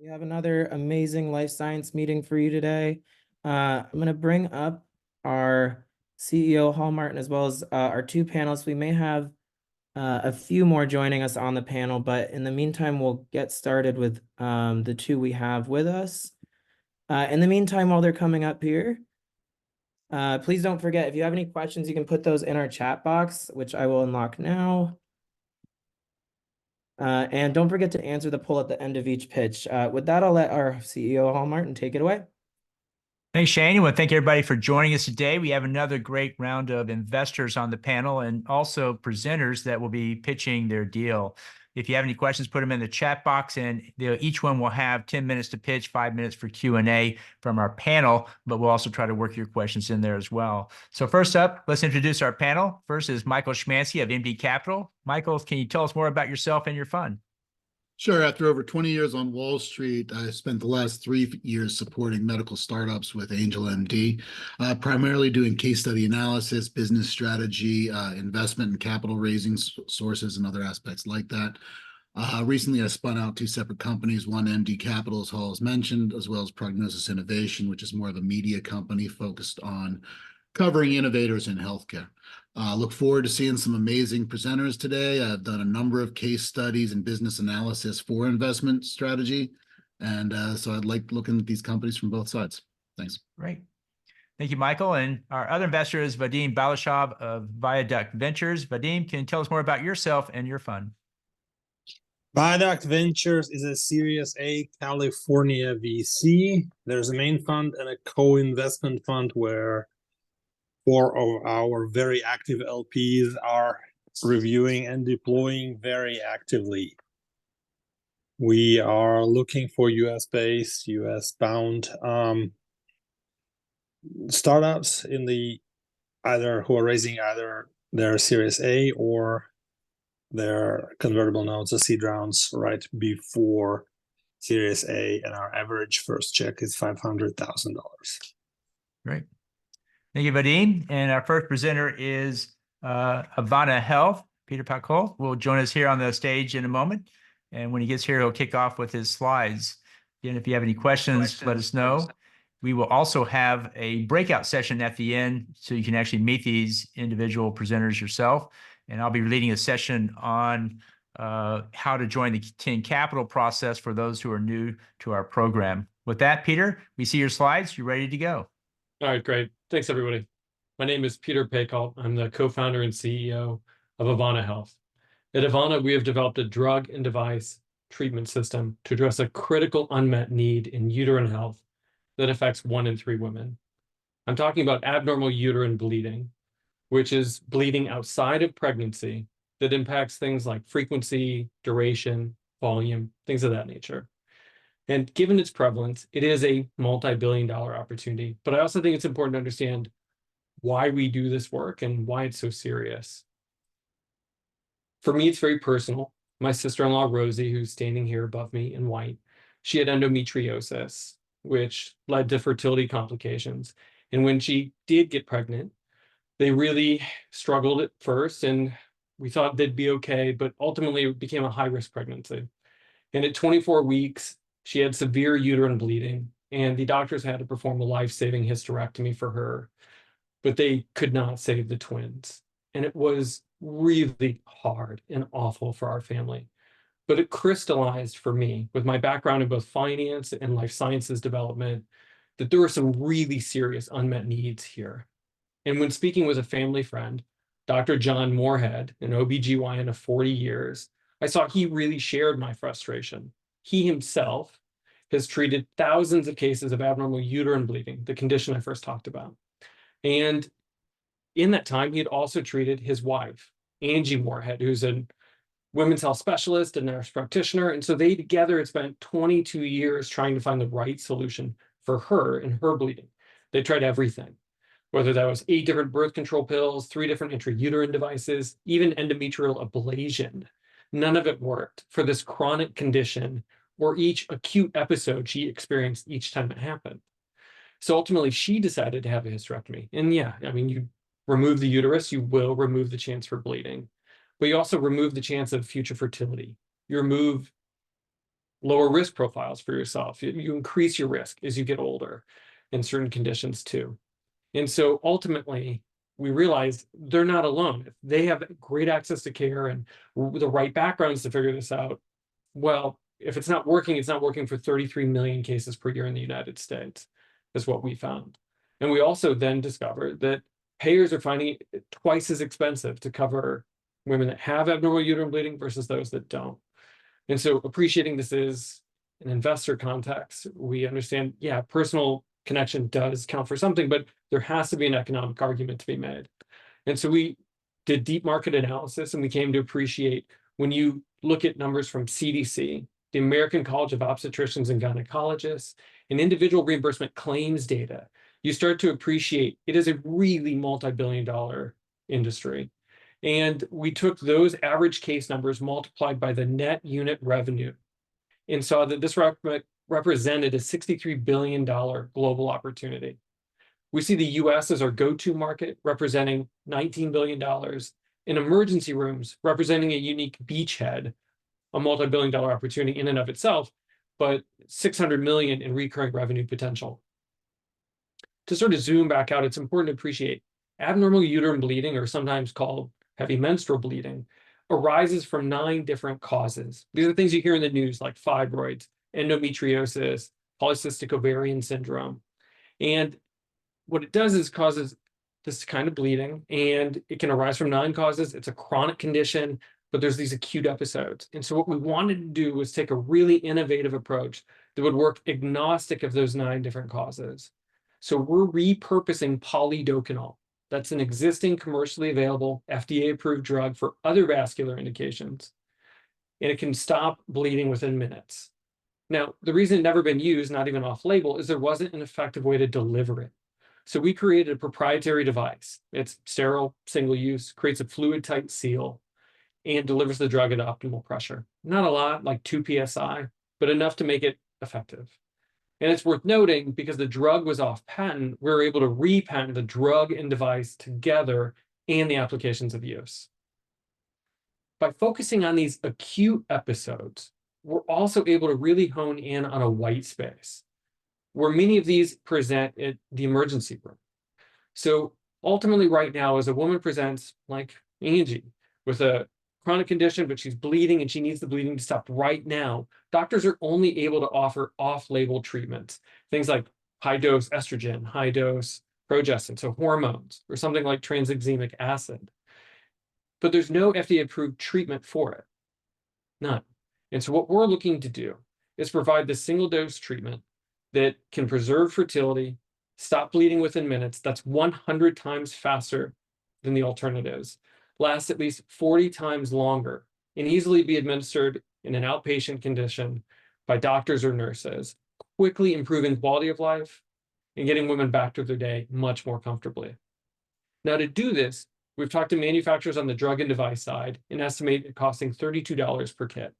We have another amazing life science meeting for you today. I'm going to bring up our CEO, Hall Martin, as well as our two panelists. We may have a few more joining us on the panel, but in the meantime, we'll get started with the two we have with us. In the meantime, while they're coming up here, please don't forget, if you have any questions, you can put those in our chat box, which I will unlock now. And don't forget to answer the poll at the end of each pitch. With that, I'll let our CEO, Hall Martin, take it away. Thanks, Shane. I want to thank everybody for joining us today. We have another great round of investors on the panel and also presenters that will be pitching their deal. If you have any questions, put them in the chat box, and each one will have 10 minutes to pitch, 5 minutes for Q&A from our panel, but we'll also try to work your questions in there as well. So first up, let's introduce our panel. First is Michael Schmancy of MD Capital. Michael, can you tell us more about yourself and your fund? Sure. After over 20 years on Wall Street, I spent the last 3 years supporting medical startups with Angel MD, primarily doing case study analysis, business strategy, investment and capital raising sources, and other aspects like that. Recently, I spun out 2 separate companies, one MD Capital, as Hall has mentioned, as well as Prognosis Innovation, which is more of a media company focused on covering innovators in healthcare. Look forward to seeing some amazing presenters today. I've done a number of case studies and business analysis for investment strategy. And so I'd like looking at these companies from both sides. Thanks. Great. Thank you, Michael. And our other investor is Vadim Balashov of Viaduct Ventures. Vadim, can you tell us more about yourself and your fund? Viaduct Ventures is a Series A California VC. There's a main fund and a co-investment fund where 4 of our very active LPs are reviewing and deploying very actively. We are looking for US-based, US-bound startups in the who are raising either their Series A or their convertible notes, the seed rounds, right before Series A, and our average first check is $500,000. Great. Thank you, Vadim. And our first presenter is Havana Health. Peter Pacol will join us here on the stage in a moment. And when he gets here, he'll kick off with his slides. Again, if you have any questions, let us know. We will also have a breakout session at the end, so you can actually meet these individual presenters yourself. And I'll be leading a session on how to join the TEN Capital process for those who are new to our program. With that, Peter, we see your slides. You're ready to go. All right, great. Thanks, everybody. My name is Peter Pacol. I'm the co-founder and CEO of Havana Health. At Havana, we have developed a drug and device treatment system to address a critical unmet need in uterine health that affects 1 in 3 women. I'm talking about abnormal uterine bleeding, which is bleeding outside of pregnancy that impacts things like frequency, duration, volume, things of that nature. And given its prevalence, it is a multi-billion-dollar opportunity. But I also think it's important to understand why we do this work and why it's so serious. For me, it's very personal. My sister-in-law, Rosie, who's standing here above me in white, she had endometriosis, which led to fertility complications. And when she did get pregnant, they really struggled at first, and we thought they'd be okay, but ultimately it became a high-risk pregnancy. And at 24 weeks, she had severe uterine bleeding, and the doctors had to perform a life-saving hysterectomy for her, but they could not save the twins. And it was really hard and awful for our family. But it crystallized for me, with my background in both finance and life sciences development, that there were some really serious unmet needs here. And when speaking with a family friend, Dr. John Moorhead, an OBGYN of 40 years, I saw he really shared my frustration. He himself has treated thousands of cases of abnormal uterine bleeding, the condition I first talked about. And in that time, he had also treated his wife, Angie Moorhead, who's a women's health specialist and nurse practitioner. And so they together had spent 22 years trying to find the right solution for her and her bleeding. They tried everything, whether that was 8 different birth control pills, 3 different intrauterine devices, even endometrial ablation. None of it worked for this chronic condition or each acute episode she experienced each time it happened. So ultimately, she decided to have a hysterectomy. And yeah, I mean, you remove the uterus, you will remove the chance for bleeding, but you also remove the chance of future fertility. You remove lower risk profiles for yourself. You increase your risk as you get older in certain conditions too. And so ultimately, we realize they're not alone. If they have great access to care and the right backgrounds to figure this out, well, if it's not working for 33 million cases per year in the United States, is what we found. And we also then discovered that payers are finding it twice as expensive to cover women that have abnormal uterine bleeding versus those that don't. And so appreciating this is an investor context, we understand, yeah, personal connection does count for something, but there has to be an economic argument to be made. And so we did deep market analysis, and we came to appreciate when you look at numbers from CDC, the American College of Obstetricians and Gynecologists, and individual reimbursement claims data, you start to appreciate it is a really multi-billion-dollar industry. And we took those average case numbers multiplied by the net unit revenue and saw that this represented a $63 billion global opportunity. We see the US as our go-to market, representing $19 billion, in emergency rooms, representing a unique beachhead, a multi-billion-dollar opportunity in and of itself, but 600 million in recurring revenue potential. To sort of zoom back out, it's important to appreciate abnormal uterine bleeding, or sometimes called heavy menstrual bleeding, arises from 9 different causes. These are things you hear in the news, like fibroids, endometriosis, polycystic ovarian syndrome. And what it does is causes this kind of bleeding, and it can arise from 9 causes. It's a chronic condition, but there's these acute episodes. And so what we wanted to do was take a really innovative approach that would work agnostic of those 9 different causes. So we're repurposing polydocanol. That's an existing commercially available FDA-approved drug for other vascular indications, and it can stop bleeding within minutes. Now, the reason it never been used, not even off-label, is there wasn't an effective way to deliver it. So we created a proprietary device. It's sterile, single-use, creates a fluid-tight seal, and delivers the drug at optimal pressure. Not a lot, like 2 psi, but enough to make it effective. And it's worth noting, because the drug was off patent, we were able to repatent the drug and device together and the applications of use. By focusing on these acute episodes, we're also able to really hone in on a white space, where many of these present at the emergency room. So ultimately right now, as a woman presents like Angie with a chronic condition, but she's bleeding and she needs the bleeding to stop right now, doctors are only able to offer off-label treatments, things like high-dose estrogen, high-dose progestin, so hormones, or something like tranexamic acid. But there's no FDA-approved treatment for it, none. And so what we're looking to do is provide this single-dose treatment that can preserve fertility, stop bleeding within minutes. That's 100 times faster than the alternatives, lasts at least 40 times longer, and easily be administered in an outpatient condition by doctors or nurses, quickly improving quality of life and getting women back to their day much more comfortably. Now, to do this, we've talked to manufacturers on the drug and device side and estimate it costing $32 per kit.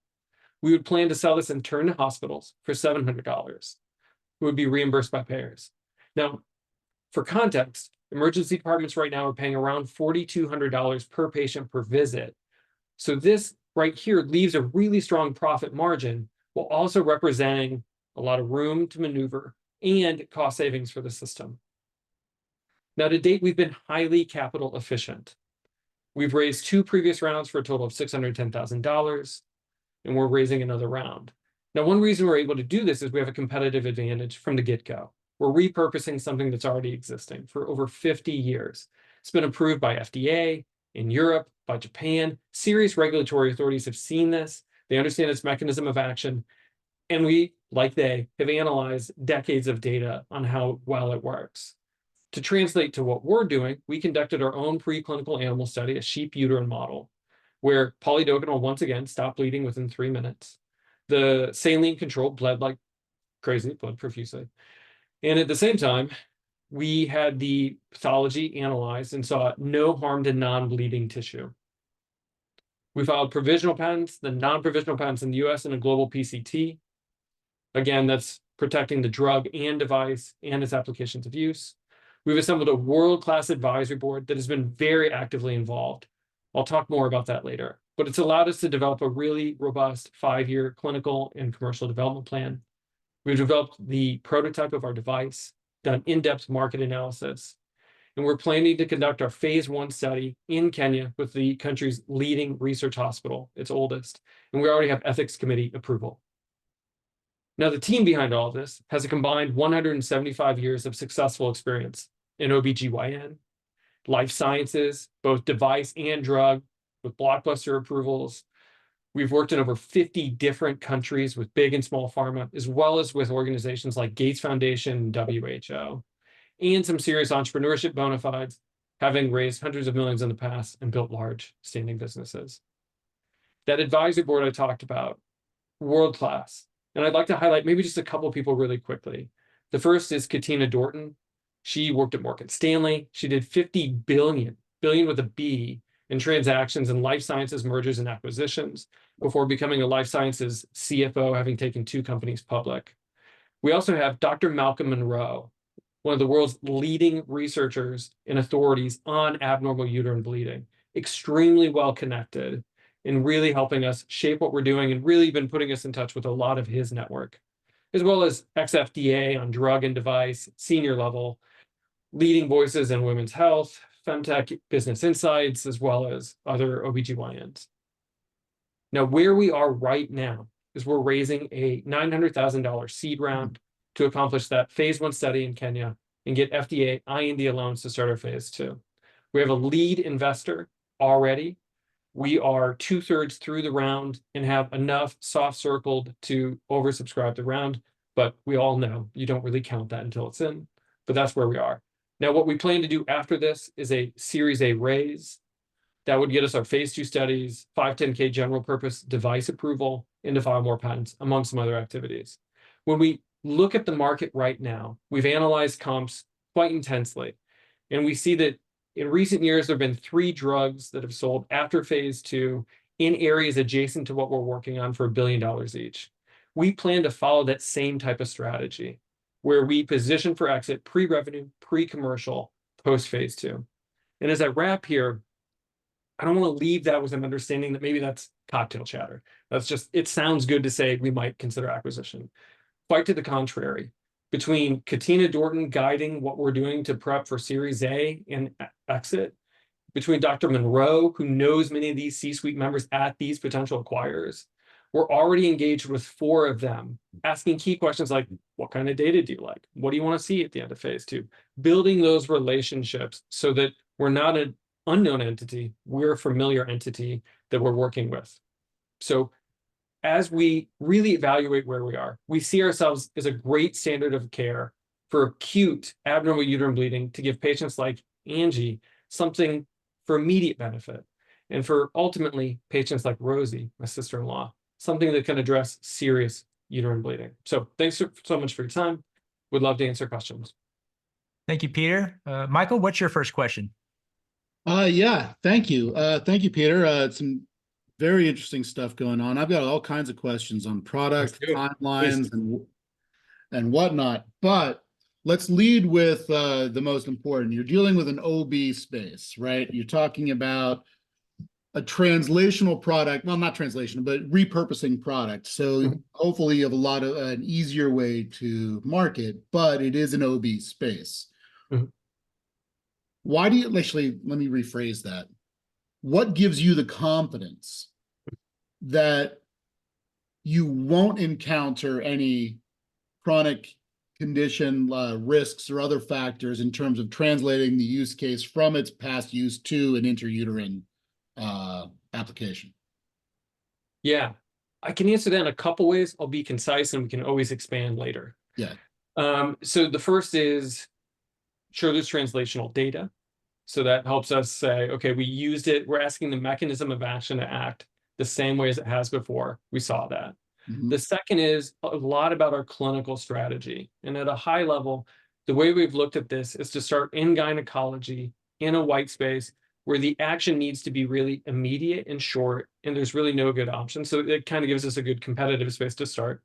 We would plan to sell this in turn to hospitals for $700, who would be reimbursed by payers. Now, for context, emergency departments right now are paying around $4,200 per patient per visit. So this right here leaves a really strong profit margin, while also representing a lot of room to maneuver and cost savings for the system. Now, to date, we've been highly capital efficient. We've raised 2 previous rounds for a total of $610,000, and we're raising another round. Now, one reason we're able to do this is we have a competitive advantage from the get-go. We're repurposing something that's already existing for over 50 years. It's been approved by FDA, in Europe, by Japan. Serious regulatory authorities have seen this. They understand its mechanism of action. And we, like they, have analyzed decades of data on how well it works. To translate to what we're doing, we conducted our own preclinical animal study, a sheep uterine model, where polydocanol once again stopped bleeding within 3 minutes. The saline control bled like crazy, bled profusely. And at the same time, we had the pathology analyzed and saw no harm to non-bleeding tissue. We filed provisional patents, the non-provisional patents in the US, and a global PCT. Again, that's protecting the drug and device and its applications of use. We've assembled a world-class advisory board that has been very actively involved. I'll talk more about that later. but it's allowed us to develop a really robust 5-year clinical and commercial development plan. We've developed the prototype of our device, done in-depth market analysis, and we're planning to conduct our phase 1 study in Kenya with the country's leading research hospital, its oldest, and we already have ethics committee approval. Now, the team behind all of this has a combined 175 years of successful experience in OBGYN, life sciences, both device and drug, with blockbuster approvals. We've worked in over 50 different countries with big and small pharma, as well as with organizations like Gates Foundation and WHO, and some serious entrepreneurship bona fides, having raised hundreds of millions in the past and built large standing businesses. That advisory board I talked about, world-class. And I'd like to highlight maybe just a couple of people really quickly. The first is Katina Dorton. She worked at Morgan Stanley. She did 50 billion with a B, in transactions in life sciences, mergers, and acquisitions before becoming a life sciences CFO, having taken 2 companies public. We also have Dr. Malcolm Monroe, one of the world's leading researchers and authorities on abnormal uterine bleeding, extremely well connected and really helping us shape what we're doing and really been putting us in touch with a lot of his network, as well as ex-FDA on drug and device, senior level, leading voices in women's health, femtech, business insights, as well as other OBGYNs. Now, where we are right now is we're raising a $900,000 seed round to accomplish that phase 1 study in Kenya and get FDA IND loans to start our phase 2. We have a lead investor already. We are 2/3 through the round and have enough soft circled to oversubscribe the round, but we all know you don't really count that until it's in, but that's where we are. Now, what we plan to do after this is a Series A raise that would get us our phase 2 studies, 510(k) general purpose device approval, and to file more patents, among some other activities. When we look at the market right now, we've analyzed comps quite intensely, and we see that in recent years, there have been 3 drugs that have sold after phase 2 in areas adjacent to what we're working on for $1 billion each. We plan to follow that same type of strategy, where we position for exit pre-revenue, pre-commercial, post-phase 2. And as I wrap here, I don't want to leave that with an understanding that maybe that's cocktail chatter. That's just, it sounds good to say we might consider acquisition. Quite to the contrary. Between Katina Dorton guiding what we're doing to prep for Series A and exit, between Dr. Monroe, who knows many of these C-suite members at these potential acquirers, we're already engaged with 4 of them, asking key questions like, what kind of data do you like? What do you want to see at the end of phase 2? Building those relationships so that we're not an unknown entity, we're a familiar entity that we're working with. So as we really evaluate where we are, we see ourselves as a great standard of care for acute abnormal uterine bleeding to give patients like Angie something for immediate benefit, and for ultimately patients like Rosie, my sister-in-law, something that can address serious uterine bleeding. So thanks so much for your time. Would love to answer questions. Thank you, Peter. Michael, what's your first question? Yeah, thank you. Thank you, Peter. Some very interesting stuff going on. I've got all kinds of questions on product, timelines, and whatnot. But let's lead with the most important. You're dealing with an OB space, right? You're talking about a translational product, well, not translational, but repurposing product. So hopefully you have a lot of an easier way to market, but it is an OB space. Why do you, actually, let me rephrase that. What gives you the confidence that you won't encounter any chronic condition risks or other factors in terms of translating the use case from its past use to an intrauterine application? Yeah, I can answer that in a couple ways. I'll be concise and we can always expand later. Yeah. So the first is, sure, there's translational data. So that helps us say, okay, we used it. We're asking the mechanism of action to act the same way as it has before. We saw that. The second is a lot about our clinical strategy. And at a high level, the way we've looked at this is to start in gynecology in a white space where the action needs to be really immediate and short, and there's really no good option. So it kind of gives us a good competitive space to start.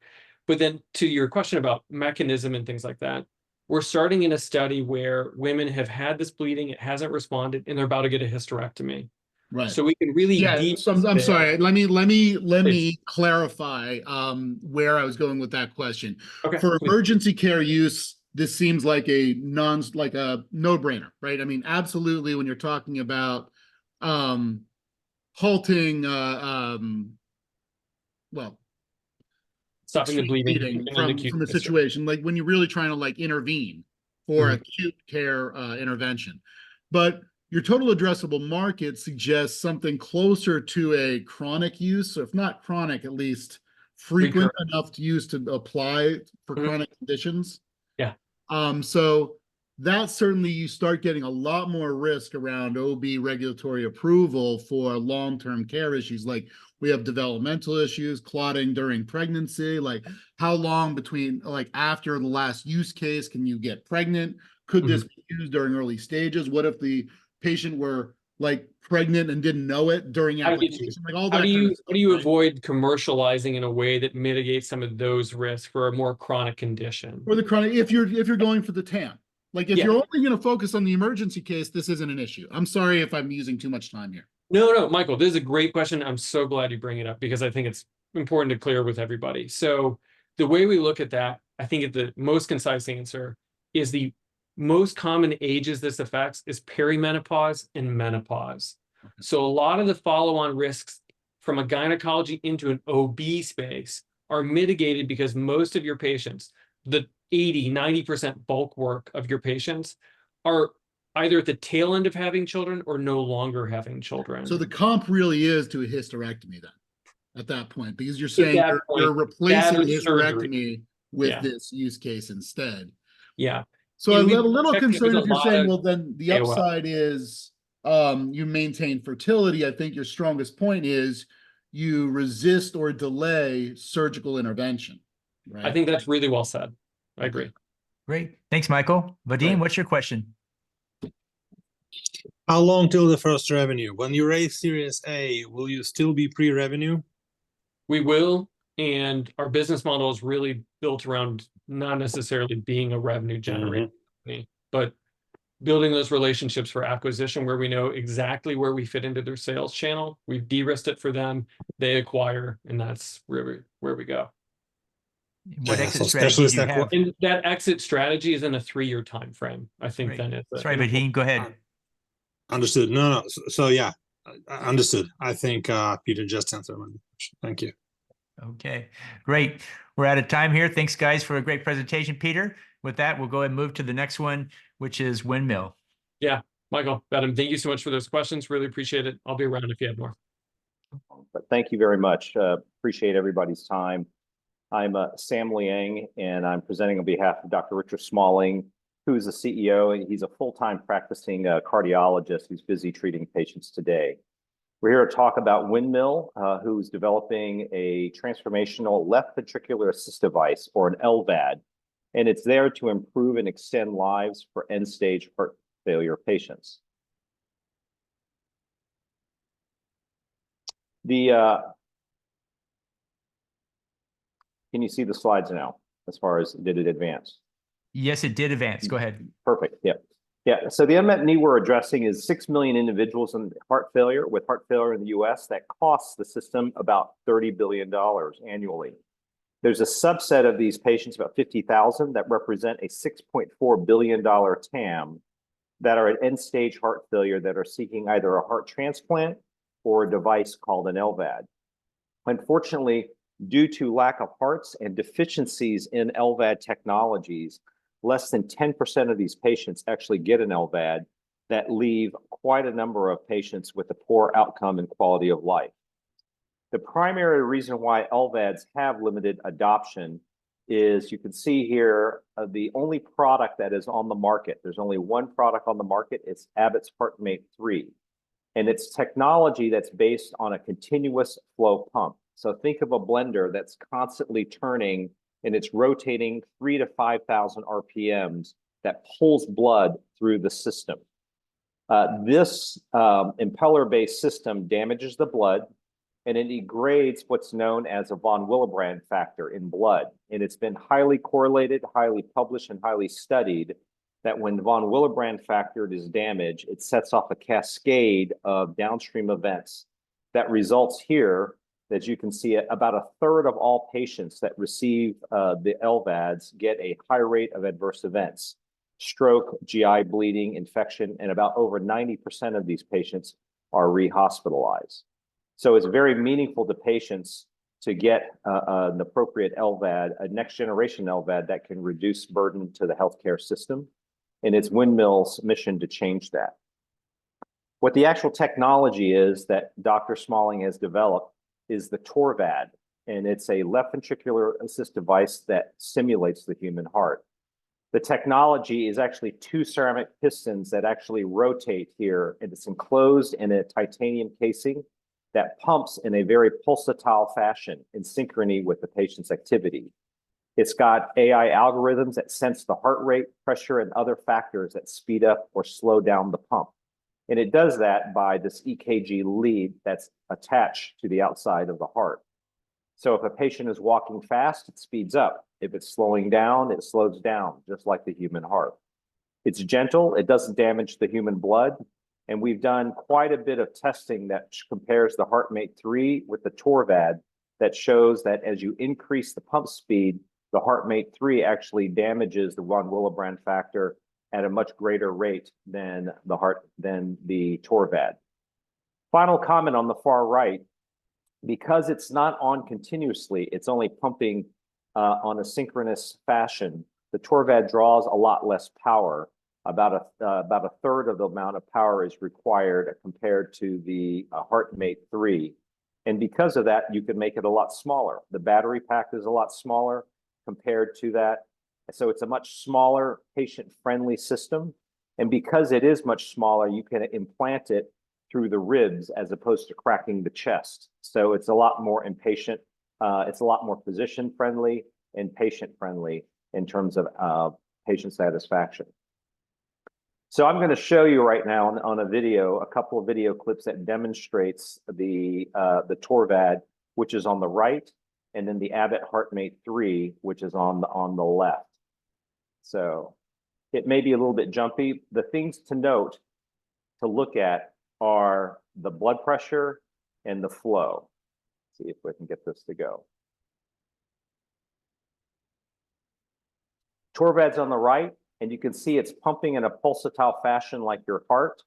But then to your question about mechanism and things like that, we're starting in a study where women have had this bleeding, it hasn't responded, and they're about to get a hysterectomy. Right. So we can really Yeah, so I'm there. sorry. Let me Please. clarify where I was going with that question. Okay, For please. emergency care use, this seems like a no-brainer, right? I mean, absolutely when you're talking about halting well, Stopping the extreme bleeding bleeding in an acute from a discharge. situation, like when you're really trying to like intervene for Mhm. acute care intervention. But your total addressable market suggests something closer to a chronic use, so if not chronic, at least frequent Recurrent. enough to use to apply for Mhm. chronic conditions. Yeah. So that certainly you start getting a lot more risk around OB regulatory approval for long-term care issues. Like we have developmental issues, clotting during pregnancy, like how long between, like after the last use case, can you get pregnant? Could this be used during early stages? What if the patient were like pregnant and didn't know it during How do you, application? Like all how that do kind you of how stuff, do you right? avoid commercializing in a way that mitigates some of those risks for a more chronic condition? Or the chronic, if you're going for the TAM. Like if Yeah. you're only going to focus on the emergency case, this isn't an issue. I'm sorry if I'm using too much time here. No, Michael, this is a great question. I'm so glad you bring it up because I think it's important to clear with everybody. So the way we look at that, I think the most concise answer is the most common ages this affects is perimenopause and menopause. So a lot of the follow-on risks from a gynecology into an OB space are mitigated because most of your patients, the 80–90% bulk work of your patients are either at the tail end of having children or no longer having children. So the comp really is to a hysterectomy then at that point, because you're At saying that you're point, replacing that is surgery. hysterectomy with Yeah. this use case instead. Yeah. So And I'm we a little check with concerned a if you're lot saying, of well, then the AOL. upside is you maintain fertility. I think your strongest point is you resist or delay surgical intervention, right? I think that's really well said. I agree. Great. Thanks, Michael. Vadim, Right. what's your question? How long till the first revenue? When you raise Series A, will you still be pre-revenue? We will, and our business model is really built around not necessarily being a revenue generating company, but building those relationships for acquisition where we know exactly where we fit into their sales channel. We've de-risked it for them, they acquire, and that's where we go. What Yeah, exit so strategy do you specialist have? And that exit strategy is in a 3-year time frame. I think Great. then it's Sorry, Vadim, go ahead. Understood. No. So yeah, understood. I think Peter just answered my question. Thank you. Okay, great. We're out of time here. Thanks, guys, for a great presentation, Peter. With that, we'll go ahead and move to the next one, which is windmill. Yeah, Michael, Vadim, thank you so much for those questions. Really appreciate it. I'll be around if you have more. But thank you very much. Appreciate everybody's time. I'm Sam Liang, and I'm presenting on behalf of Dr. Richard Smalling, who's the CEO. He's a full-time practicing cardiologist who's busy treating patients today. We're here to talk about Windmill, who's developing a transformational left ventricular assist device, or an LVAD, and it's there to improve and extend lives for end-stage heart failure patients. Can you see the slides now as far as did it advance? Yes, it did advance. Go ahead. Perfect. Yeah. So the unmet need we're addressing is 6 million individuals with heart failure in the US that costs the system about $30 billion annually. There's a subset of these patients, about 50,000, that represent a $6.4 billion TAM that are at end stage heart failure that are seeking either a heart transplant or a device called an LVAD. Unfortunately, due to lack of hearts and deficiencies in LVAD technologies, less than 10% of these patients actually get an LVAD, that leave quite a number of patients with a poor outcome and quality of life. The primary reason why LVADs have limited adoption is, you can see here, the only product that is on the market, there's only one product on the market, it's Abbott's HeartMate 3. And it's technology that's based on a continuous flow pump. So think of a blender that's constantly turning and it's rotating 3,000 to 5,000 RPMs that pulls blood through the system. This impeller-based system damages the blood, and it degrades what's known as a von Willebrand factor in blood. And it's been highly correlated, highly published, and highly studied that when von Willebrand factor is damaged, it sets off a cascade of downstream events that results here, as you can see, about a third of all patients that receive the LVADs get a high rate of adverse events: stroke, GI bleeding, infection, and about over 90% of these patients are re-hospitalized. So it's very meaningful to patients to get an appropriate LVAD, a next generation LVAD that can reduce burden to the healthcare system. And it's Windmill's mission to change that. What the actual technology is that Dr. Smalling has developed is the TORVAD, and it's a left ventricular assist device that simulates the human heart. The technology is actually two ceramic pistons that actually rotate here, and it's enclosed in a titanium casing that pumps in a very pulsatile fashion in synchrony with the patient's activity. It's got AI algorithms that sense the heart rate, pressure, and other factors that speed up or slow down the pump. And it does that by this EKG lead that's attached to the outside of the heart. So if a patient is walking fast, it speeds up. If it's slowing down, it slows down, just like the human heart. It's gentle, it doesn't damage the human blood. And we've done quite a bit of testing that compares the HeartMate 3 with the TORVAD that shows that as you increase the pump speed, the HeartMate 3 actually damages the von Willebrand factor at a much greater rate than the TORVAD. Final comment on the far right, because it's not on continuously, it's only pumping on a synchronous fashion, the TORVAD draws a lot less power. About a third of the amount of power is required compared to the HeartMate 3. And because of that, you can make it a lot smaller. The battery pack is a lot smaller compared to that. So it's a much smaller, patient-friendly system. And because it is much smaller, you can implant it through the ribs as opposed to cracking the chest. So it's a lot more inpatient, it's a lot more physician-friendly and patient-friendly in terms of patient satisfaction. So I'm going to show you right now on a video, a couple of video clips that demonstrates the TORVAD, which is on the right, and then the Abbott HeartMate 3, which is on the left. So it may be a little bit jumpy. The things to note, to look at, are the blood pressure and the flow. Let's see if we can get this to go. TORVAD's on the right, and you can see it's pumping in a pulsatile fashion like your heart.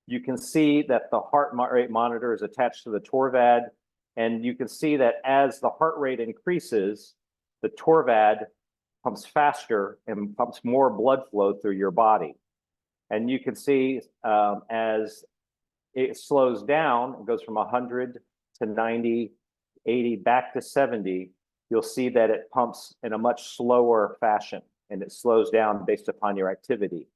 You can see that the heart rate monitor is attached to the TORVAD, and you can see that as the heart rate increases, the TORVAD pumps faster and pumps more blood flow through your body. And you can see as it slows down, it goes from 100 to 90, 80, back to 70, you'll see that it pumps in a much slower fashion, and it slows down based upon your activity.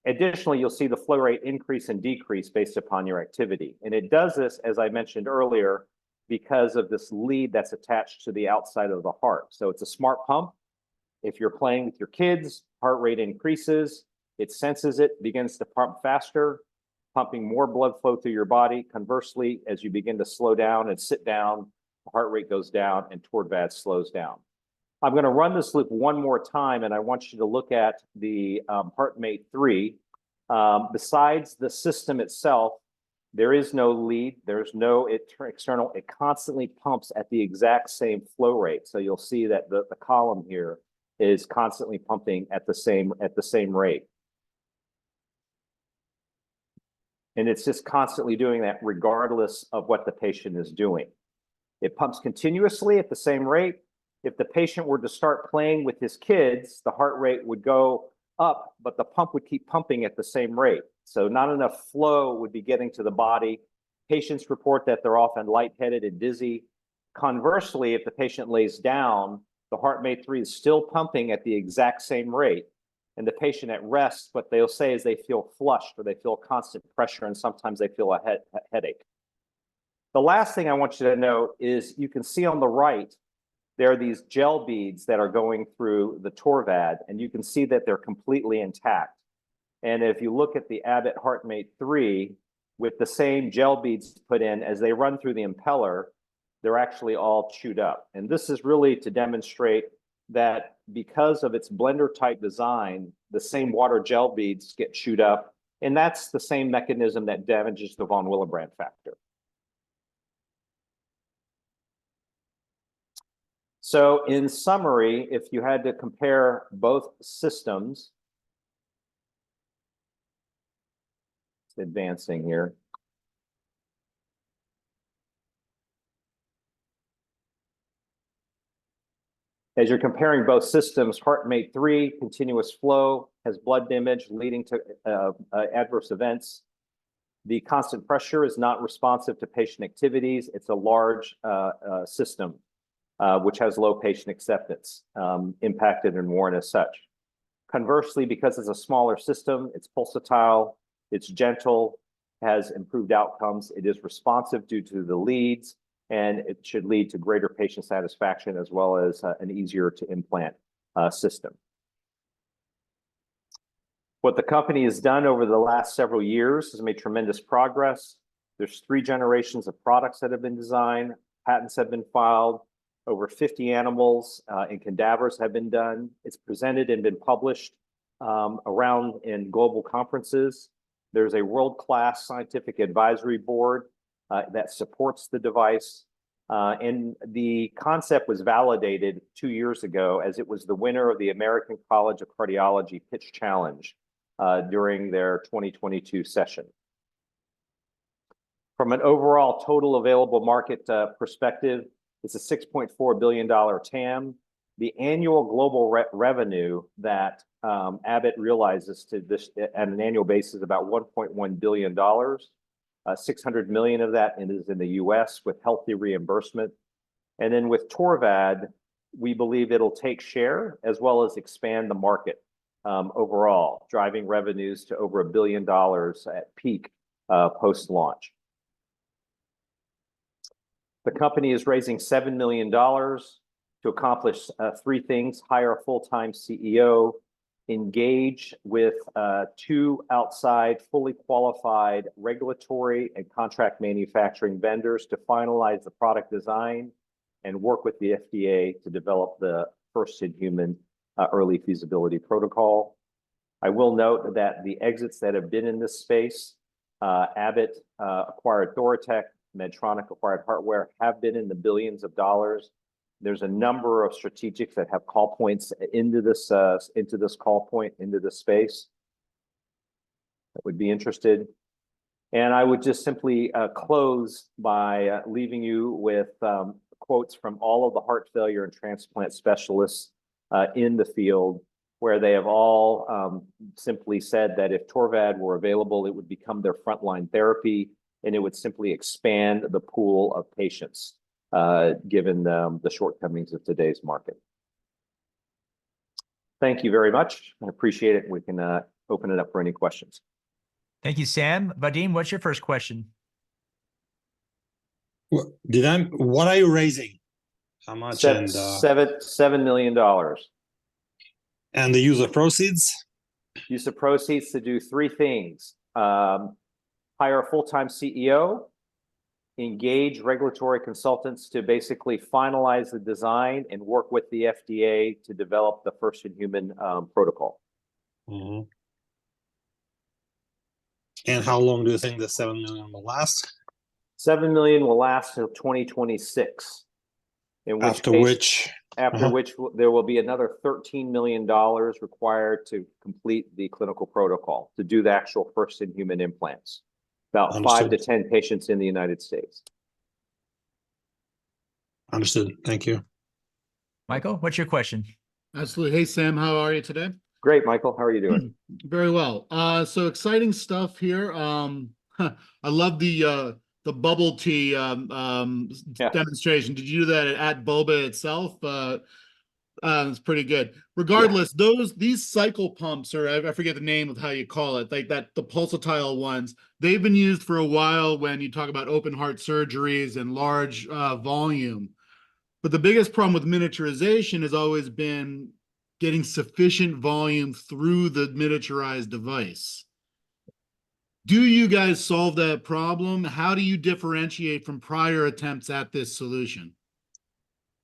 Additionally, you'll see the flow rate increase and decrease based upon your activity. And it does this, as I mentioned earlier, because of this lead that's attached to the outside of the heart. So it's a smart pump. If you're playing with your kids, heart rate increases, it senses it, begins to pump faster, pumping more blood flow through your body. Conversely, as you begin to slow down and sit down, the heart rate goes down and TORVAD slows down. I'm going to run this loop one more time, and I want you to look at the HeartMate 3. Besides the system itself, there is no lead, there's no external, it constantly pumps at the exact same flow rate. So you'll see that the column here is constantly pumping at the same rate. And it's just constantly doing that regardless of what the patient is doing. It pumps continuously at the same rate. If the patient were to start playing with his kids, the heart rate would go up, but the pump would keep pumping at the same rate. So not enough flow would be getting to the body. Patients report that they're often lightheaded and dizzy. Conversely, if the patient lays down, the HeartMate 3 is still pumping at the exact same rate. And the patient at rest, what they'll say is they feel flushed, or they feel constant pressure, and sometimes they feel a headache. The last thing I want you to note is you can see on the right, there are these gel beads that are going through the TORVAD, and you can see that they're completely intact. And if you look at the Abbott HeartMate 3, with the same gel beads put in, as they run through the impeller, they're actually all chewed up. And this is really to demonstrate that because of its blender type design, the same water gel beads get chewed up. And that's the same mechanism that damages the von Willebrand factor. So in summary, if you had to compare both systems, it's advancing here. As you're comparing both systems, HeartMate 3, continuous flow, has blood damage leading to adverse events. The constant pressure is not responsive to patient activities. It's a large system, which has low patient acceptance, impacted and worn as such. Conversely, because it's a smaller system, it's pulsatile, it's gentle, has improved outcomes. It is responsive due to the leads, and it should lead to greater patient satisfaction as well as an easier to implant system. What the company has done over the last several years has made tremendous progress. There's 3 generations of products that have been designed, patents have been filed, over 50 animals and cadavers have been done. It's presented and been published around in global conferences. There's a world-class scientific advisory board that supports the device. And the concept was validated 2 years ago as it was the winner of the American College of Cardiology Pitch Challenge during their 2022 session. From an overall total available market perspective, it's a $6.4 billion TAM. The annual global revenue that Abbott realizes to this at an annual basis is about $1.1 billion. 600 million of that is in the US with healthy reimbursement. And then with Torvad, we believe it'll take share as well as expand the market overall, driving revenues to over $1 billion at peak post-launch. The company is raising $7 million to accomplish 3 things: hire a full-time CEO, engage with 2 outside fully qualified regulatory and contract manufacturing vendors to finalize the product design, and work with the FDA to develop the first in human early feasibility protocol. I will note that the exits that have been in this space, Abbott acquired Thoratec, Medtronic acquired Heartware, have been in the billions of dollars. There's a number of strategics that have call points into this call point, into this space that would be interested. And I would just simply close by leaving you with quotes from all of the heart failure and transplant specialists in the field, where they have all simply said that if Torvad were available, it would become their frontline therapy, and it would simply expand the pool of patients, given the shortcomings of today's market. Thank you very much. I appreciate it. We can open it up for any questions. Thank you, Sam. Vadim, what's your first question? What are you raising? How much? $7 million. And the use of proceeds? Use of proceeds to do 3 things. Hire a full-time CEO, engage regulatory consultants to basically finalize the design, and work with the FDA to develop the first in human protocol. Mm-hmm. And how long do you think the 7 million will last? 7 million will last till 2026. After which there will be another $13 million required to complete the clinical protocol to do the actual first in human implants. About Understood. 5 to 10 patients in the United States. Understood. Thank you. Michael, what's your question? Absolutely. Hey, Sam, how are you today? Great, Michael. How are you doing? Very well. So exciting stuff here. I love the bubble tea demonstration. Did you do that at Boba itself? It's pretty good. Regardless, these cycle pumps, or I forget the name of how you call it, like that, the pulsatile ones, they've been used for a while when you talk about open heart surgeries and large volume. But the biggest problem with miniaturization has always been getting sufficient volume through the miniaturized device. Do you guys solve that problem? How do you differentiate from prior attempts at this solution?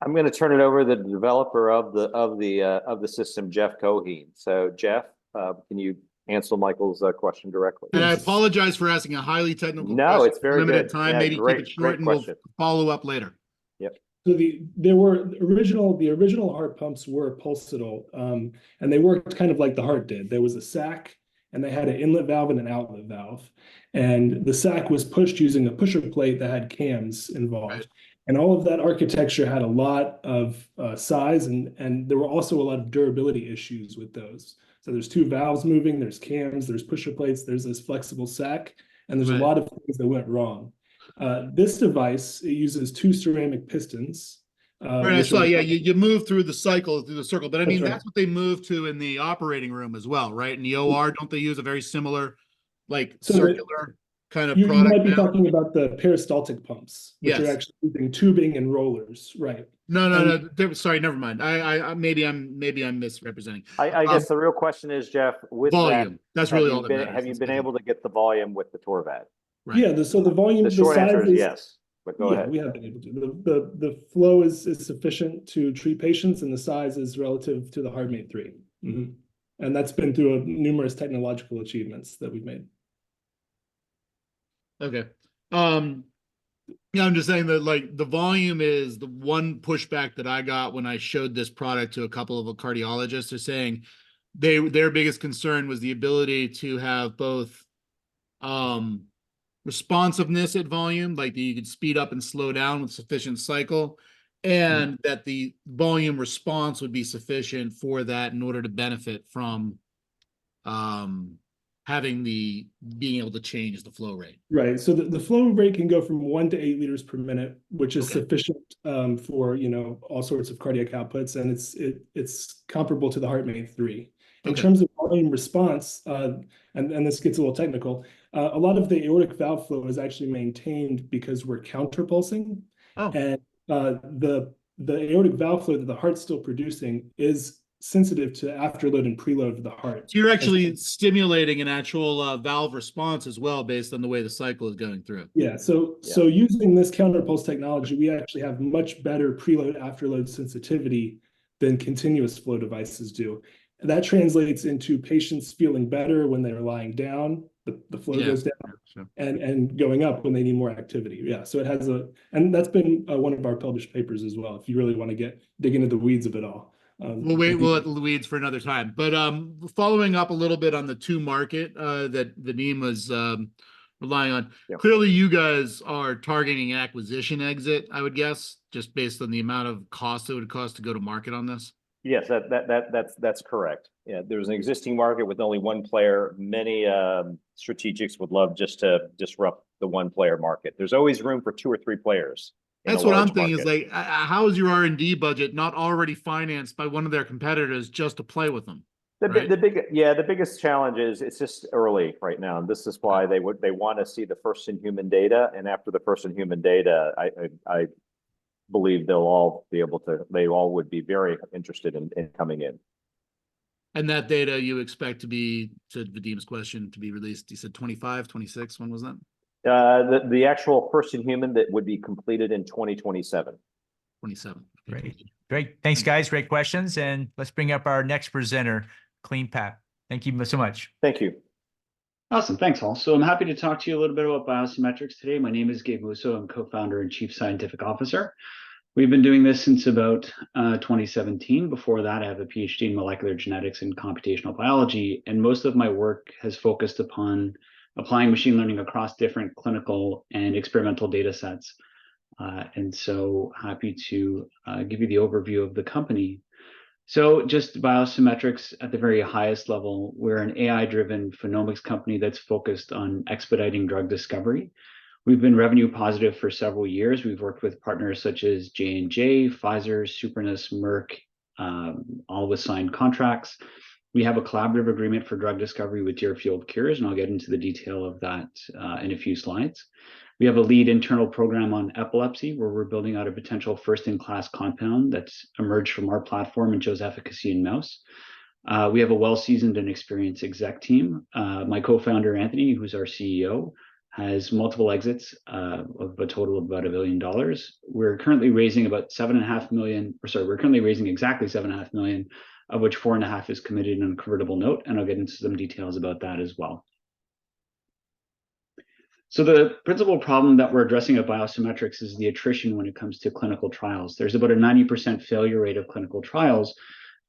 I'm going to turn it over to the developer of the system, Jeff Coheen. So Jeff, can you answer Michael's question directly? And I apologize for asking a highly technical No, question. it's very Limited good. time, Yeah, maybe great, keep it short great and we'll question. follow up later. Yep. So the original heart pumps were pulsatile, and they worked kind of like the heart did. There was a sac, and they had an inlet valve and an outlet valve. And the sac was pushed using a pusher plate that had cams involved. Right. And all of that architecture had a lot of size, and there were also a lot of durability issues with those. So there's two valves moving, there's cams, there's pusher plates, there's this flexible sac, and there's Right. a lot of things that went wrong. This device, it uses two ceramic pistons. Right, I which saw, are- yeah, you move through the cycle, through the circle, but I mean, That's right. that's what they move to in the operating room as well, right? In the OR, don't they use a very similar, like So the- circular kind of You product might be now? talking about the peristaltic pumps, which are Yes. actually using tubing and rollers, right? No, sorry, never mind. Maybe I'm misrepresenting. I guess the real question is, Jeff, with Volume, that's that, really all that matters. have you That's been good. able to get the volume with the Torvad? Right. Yeah, so the volume, The short answer size is yes, but go yeah, ahead. we have been able to. The flow is sufficient to treat patients, and the size is relative to the HeartMate 3. And that's been through numerous technological achievements that we've made. Okay. Yeah, I'm just saying that like the volume is the one pushback that I got when I showed this product to a couple of cardiologists. They're saying their biggest concern was the ability to have both responsiveness at volume, like that you could speed up and slow down with sufficient cycle, and that the volume response would be sufficient for that in order to benefit from having being able to change the flow rate. Right. So the flow rate can go from 1 to 8 liters per minute, which is Okay. sufficient for all sorts of cardiac outputs, and it's comparable to the HeartMate 3. In Okay. terms of volume response, and this gets a little technical, a lot of the aortic valve flow is actually maintained because we're counterpulsing, Oh. and the aortic valve flow that the heart's still producing is sensitive to afterload and preload of the heart. So you're actually stimulating an actual valve response as well, based on the way the cycle is going through. Yeah, so using this counterpulse technology, we actually have much better preload afterload sensitivity than continuous flow devices do. And that translates into patients feeling better when they're lying down, the flow goes down, Sure. and going up when they need more activity. Yeah, so it has and that's been one of our published papers as well, if you really want to dig into the weeds of it all. We'll let the weeds for another time. But following up a little bit on the two market that Vadim was relying on. Yeah. Clearly, you guys are targeting acquisition exit, I would guess, just based on the amount of cost it would cost to go to market on this. Yes, that's correct. Yeah, there's an existing market with only one player. Many strategics would love just to disrupt the one player market. There's always room for 2 or 3 players. That's what I'm thinking is like, how is your R&D budget not already financed by one of their competitors just to play with them? The biggest challenge is it's just early right now, and this is why they want to see the first in human data, and after the first in human data, I believe they all would be very interested in coming in. And that data you expect to be, to Vadim's question, to be released, he said 25, 26, when was that? The actual first in human that would be completed in 2027. 27. Great. Thanks, guys. Great questions. And let's bring up our next presenter, Clean Pat. Thank you so much. Thank you. Awesome. Thanks, Hall. So I'm happy to talk to you a little bit about biosymmetrics today. My name is Gabe Musso. I'm co-founder and chief scientific officer. We've been doing this since about 2017. Before that, I have a PhD in molecular genetics and computational biology, and most of my work has focused upon applying machine learning across different clinical and experimental data sets. And so happy to give you the overview of the company. So just biosymmetrics at the very highest level, we're an AI-driven phenomics company that's focused on expediting drug discovery. We've been revenue positive for several years. We've worked with partners such as J&J, Pfizer, Supernus, Merck, all with signed contracts. We have a collaborative agreement for drug discovery with Deerfield Cures, and I'll get into the detail of that in a few slides. We have a lead internal program on epilepsy, where we're building out a potential first-in-class compound that's emerged from our platform and shows efficacy in mouse. We have a well-seasoned and experienced exec team. My co-founder, Anthony, who's our CEO, has multiple exits of a total of about $1 billion. We're currently raising about $7.5 million, or sorry, we're currently raising exactly $7.5 million, of which 4.5 is committed in a convertible note, and I'll get into some details about that as well. So the principal problem that we're addressing at Biosymmetrics is the attrition when it comes to clinical trials. There's about a 90% failure rate of clinical trials,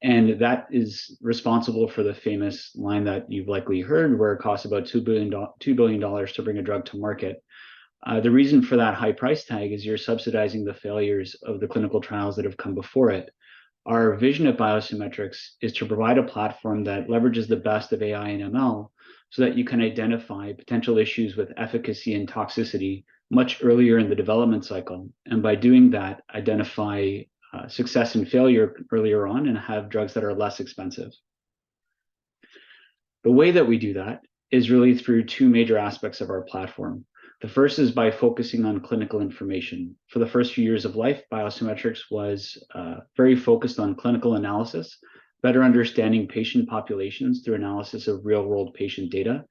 and that is responsible for the famous line that you've likely heard, where it costs about $2 billion to bring a drug to market. The reason for that high price tag is you're subsidizing the failures of the clinical trials that have come before it. Our vision at Biosymmetrics is to provide a platform that leverages the best of AI and ML so that you can identify potential issues with efficacy and toxicity much earlier in the development cycle. And by doing that, identify success and failure earlier on and have drugs that are less expensive. The way that we do that is really through two major aspects of our platform. The first is by focusing on clinical information. For the first few years of life, Biosymmetrics was very focused on clinical analysis, better understanding patient populations through analysis of real-world patient data,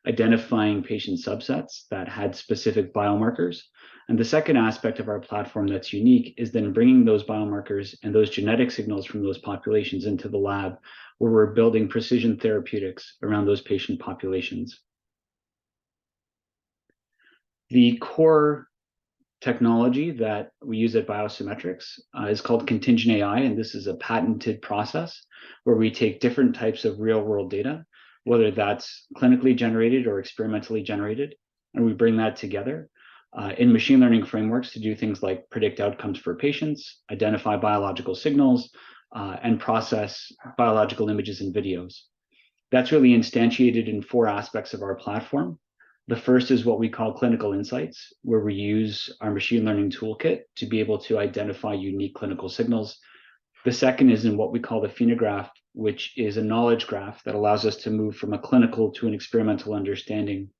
identifying patient subsets that had specific biomarkers. And the second aspect of our platform that's unique is then bringing those biomarkers and those genetic signals from those populations into the lab, where we're building precision therapeutics around those patient populations. The core technology that we use at Biosymmetrics is called contingent AI, and this is a patented process where we take different types of real-world data, whether that's clinically generated or experimentally generated, and we bring that together in machine learning frameworks to do things like predict outcomes for patients, identify biological signals, and process biological images and videos. That's really instantiated in 4 aspects of our platform. The first is what we call clinical insights, where we use our machine learning toolkit to be able to identify unique clinical signals. The second is in what we call the phenograph, which is a knowledge graph that allows us to move from a clinical to an experimental understanding.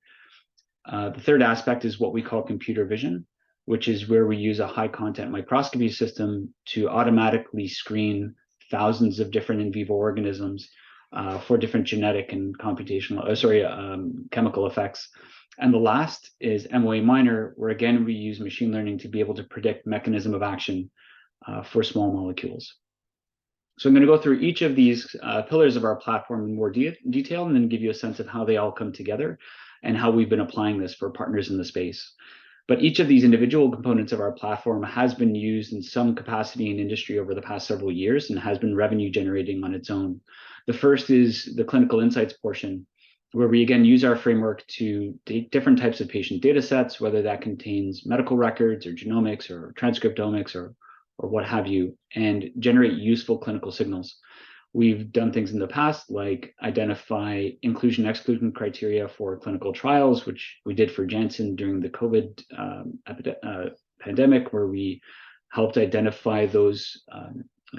The third aspect is what we call computer vision, which is where we use a high content microscopy system to automatically screen thousands of different in vivo organisms for different genetic and chemical effects. And the last is MOA minor, where again, we use machine learning to be able to predict mechanism of action for small molecules. So I'm going to go through each of these pillars of our platform in more detail, and then give you a sense of how they all come together and how we've been applying this for partners in the space. But each of these individual components of our platform has been used in some capacity in industry over the past several years and has been revenue generating on its own. The first is the clinical insights portion, where we again use our framework to take different types of patient data sets, whether that contains medical records or genomics or transcriptomics or what have you, and generate useful clinical signals. We've done things in the past like identify inclusion-exclusion criteria for clinical trials, which we did for Janssen during the COVID pandemic, where we helped identify those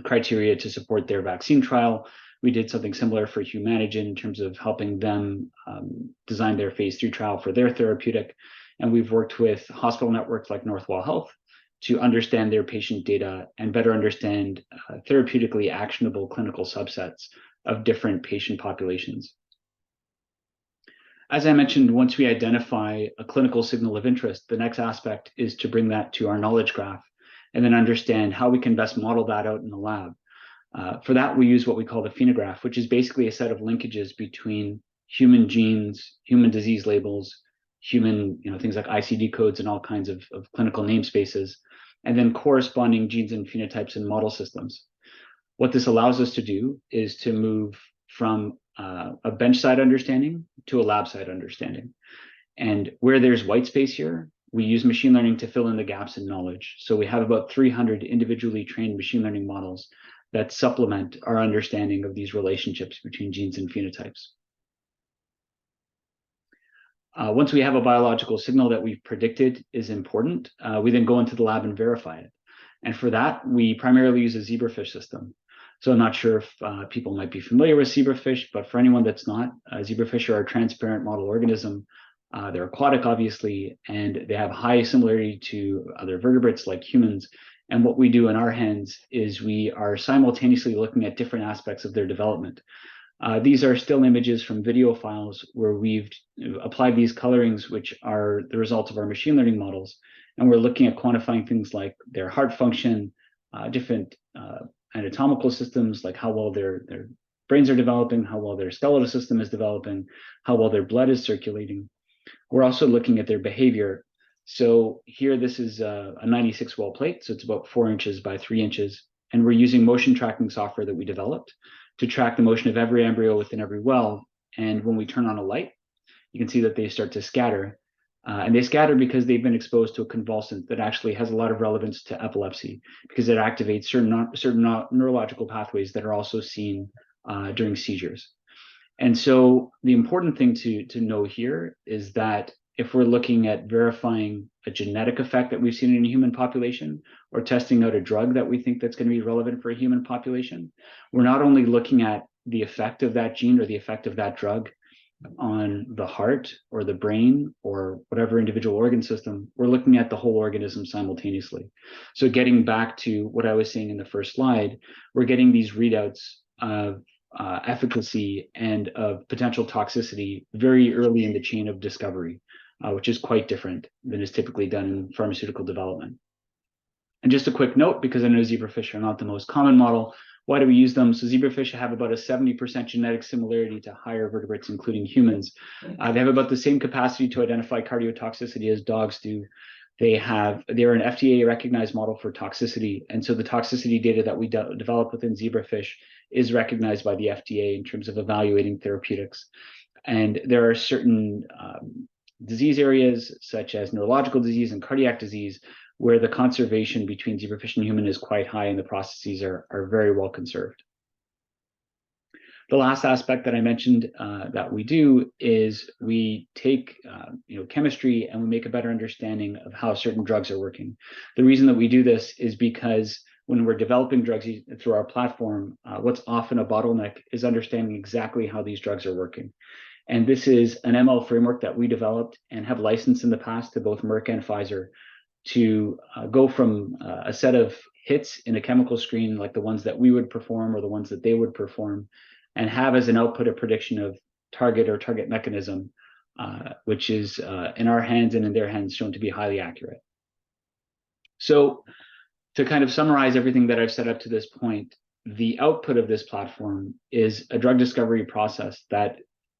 criteria to support their vaccine trial. We did something similar for Humanigen in terms of helping them design their phase 3 trial for their therapeutic. And we've worked with hospital networks like Northwell Health to understand their patient data and better understand therapeutically actionable clinical subsets of different patient populations. As I mentioned, once we identify a clinical signal of interest, the next aspect is to bring that to our knowledge graph and then understand how we can best model that out in the lab. For that, we use what we call the phenograph, which is basically a set of linkages between human genes, human disease labels, human, things like ICD codes and all kinds of clinical namespaces, and then corresponding genes and phenotypes and model systems. What this allows us to do is to move from a bench side understanding to a lab side understanding. And where there's white space here, we use machine learning to fill in the gaps in knowledge. So we have about 300 individually trained machine learning models that supplement our understanding of these relationships between genes and phenotypes. Once we have a biological signal that we've predicted is important, we then go into the lab and verify it. And for that, we primarily use a zebrafish system. So I'm not sure if people might be familiar with zebrafish, but for anyone that's not, zebrafish are a transparent model organism. They're aquatic, obviously, and they have high similarity to other vertebrates like humans. And what we do in our hands is we are simultaneously looking at different aspects of their development. These are still images from video files where we've applied these colorings, which are the results of our machine learning models. And we're looking at quantifying things like their heart function, different anatomical systems, like how well their brains are developing, how well their skeletal system is developing, how well their blood is circulating. We're also looking at their behavior. So here, this is a 96 well plate, so it's about 4 inches by 3 inches. And we're using motion tracking software that we developed to track the motion of every embryo within every well. And when we turn on a light, you can see that they start to scatter. And they scatter because they've been exposed to a convulsant that actually has a lot of relevance to epilepsy, because it activates certain neurological pathways that are also seen during seizures. And so the important thing to know here is that if we're looking at verifying a genetic effect that we've seen in a human population, or testing out a drug that we think that's going to be relevant for a human population, we're not only looking at the effect of that gene or the effect of that drug on the heart or the brain or whatever individual organ system, we're looking at the whole organism simultaneously. So getting back to what I was saying in the first slide, we're getting these readouts of efficacy and of potential toxicity very early in the chain of discovery, which is quite different than is typically done in pharmaceutical development. And just a quick note, because I know zebrafish are not the most common model, why do we use them? So zebrafish have about a 70% genetic similarity to higher vertebrates, including humans. They have about the same capacity to identify cardiotoxicity as dogs do. They're an FDA recognized model for toxicity. And so the toxicity data that we develop within zebrafish is recognized by the FDA in terms of evaluating therapeutics. And there are certain disease areas, such as neurological disease and cardiac disease, where the conservation between zebrafish and human is quite high and the processes are very well conserved. The last aspect that I mentioned that we do is we take chemistry and we make a better understanding of how certain drugs are working. The reason that we do this is because when we're developing drugs through our platform, what's often a bottleneck is understanding exactly how these drugs are working. And this is an ML framework that we developed and have licensed in the past to both Merck and Pfizer to go from a set of hits in a chemical screen, like the ones that we would perform or the ones that they would perform, and have as an output a prediction of target or target mechanism, which is in our hands and in their hands shown to be highly accurate. So to kind of summarize everything that I've said up to this point, the output of this platform is a drug discovery process that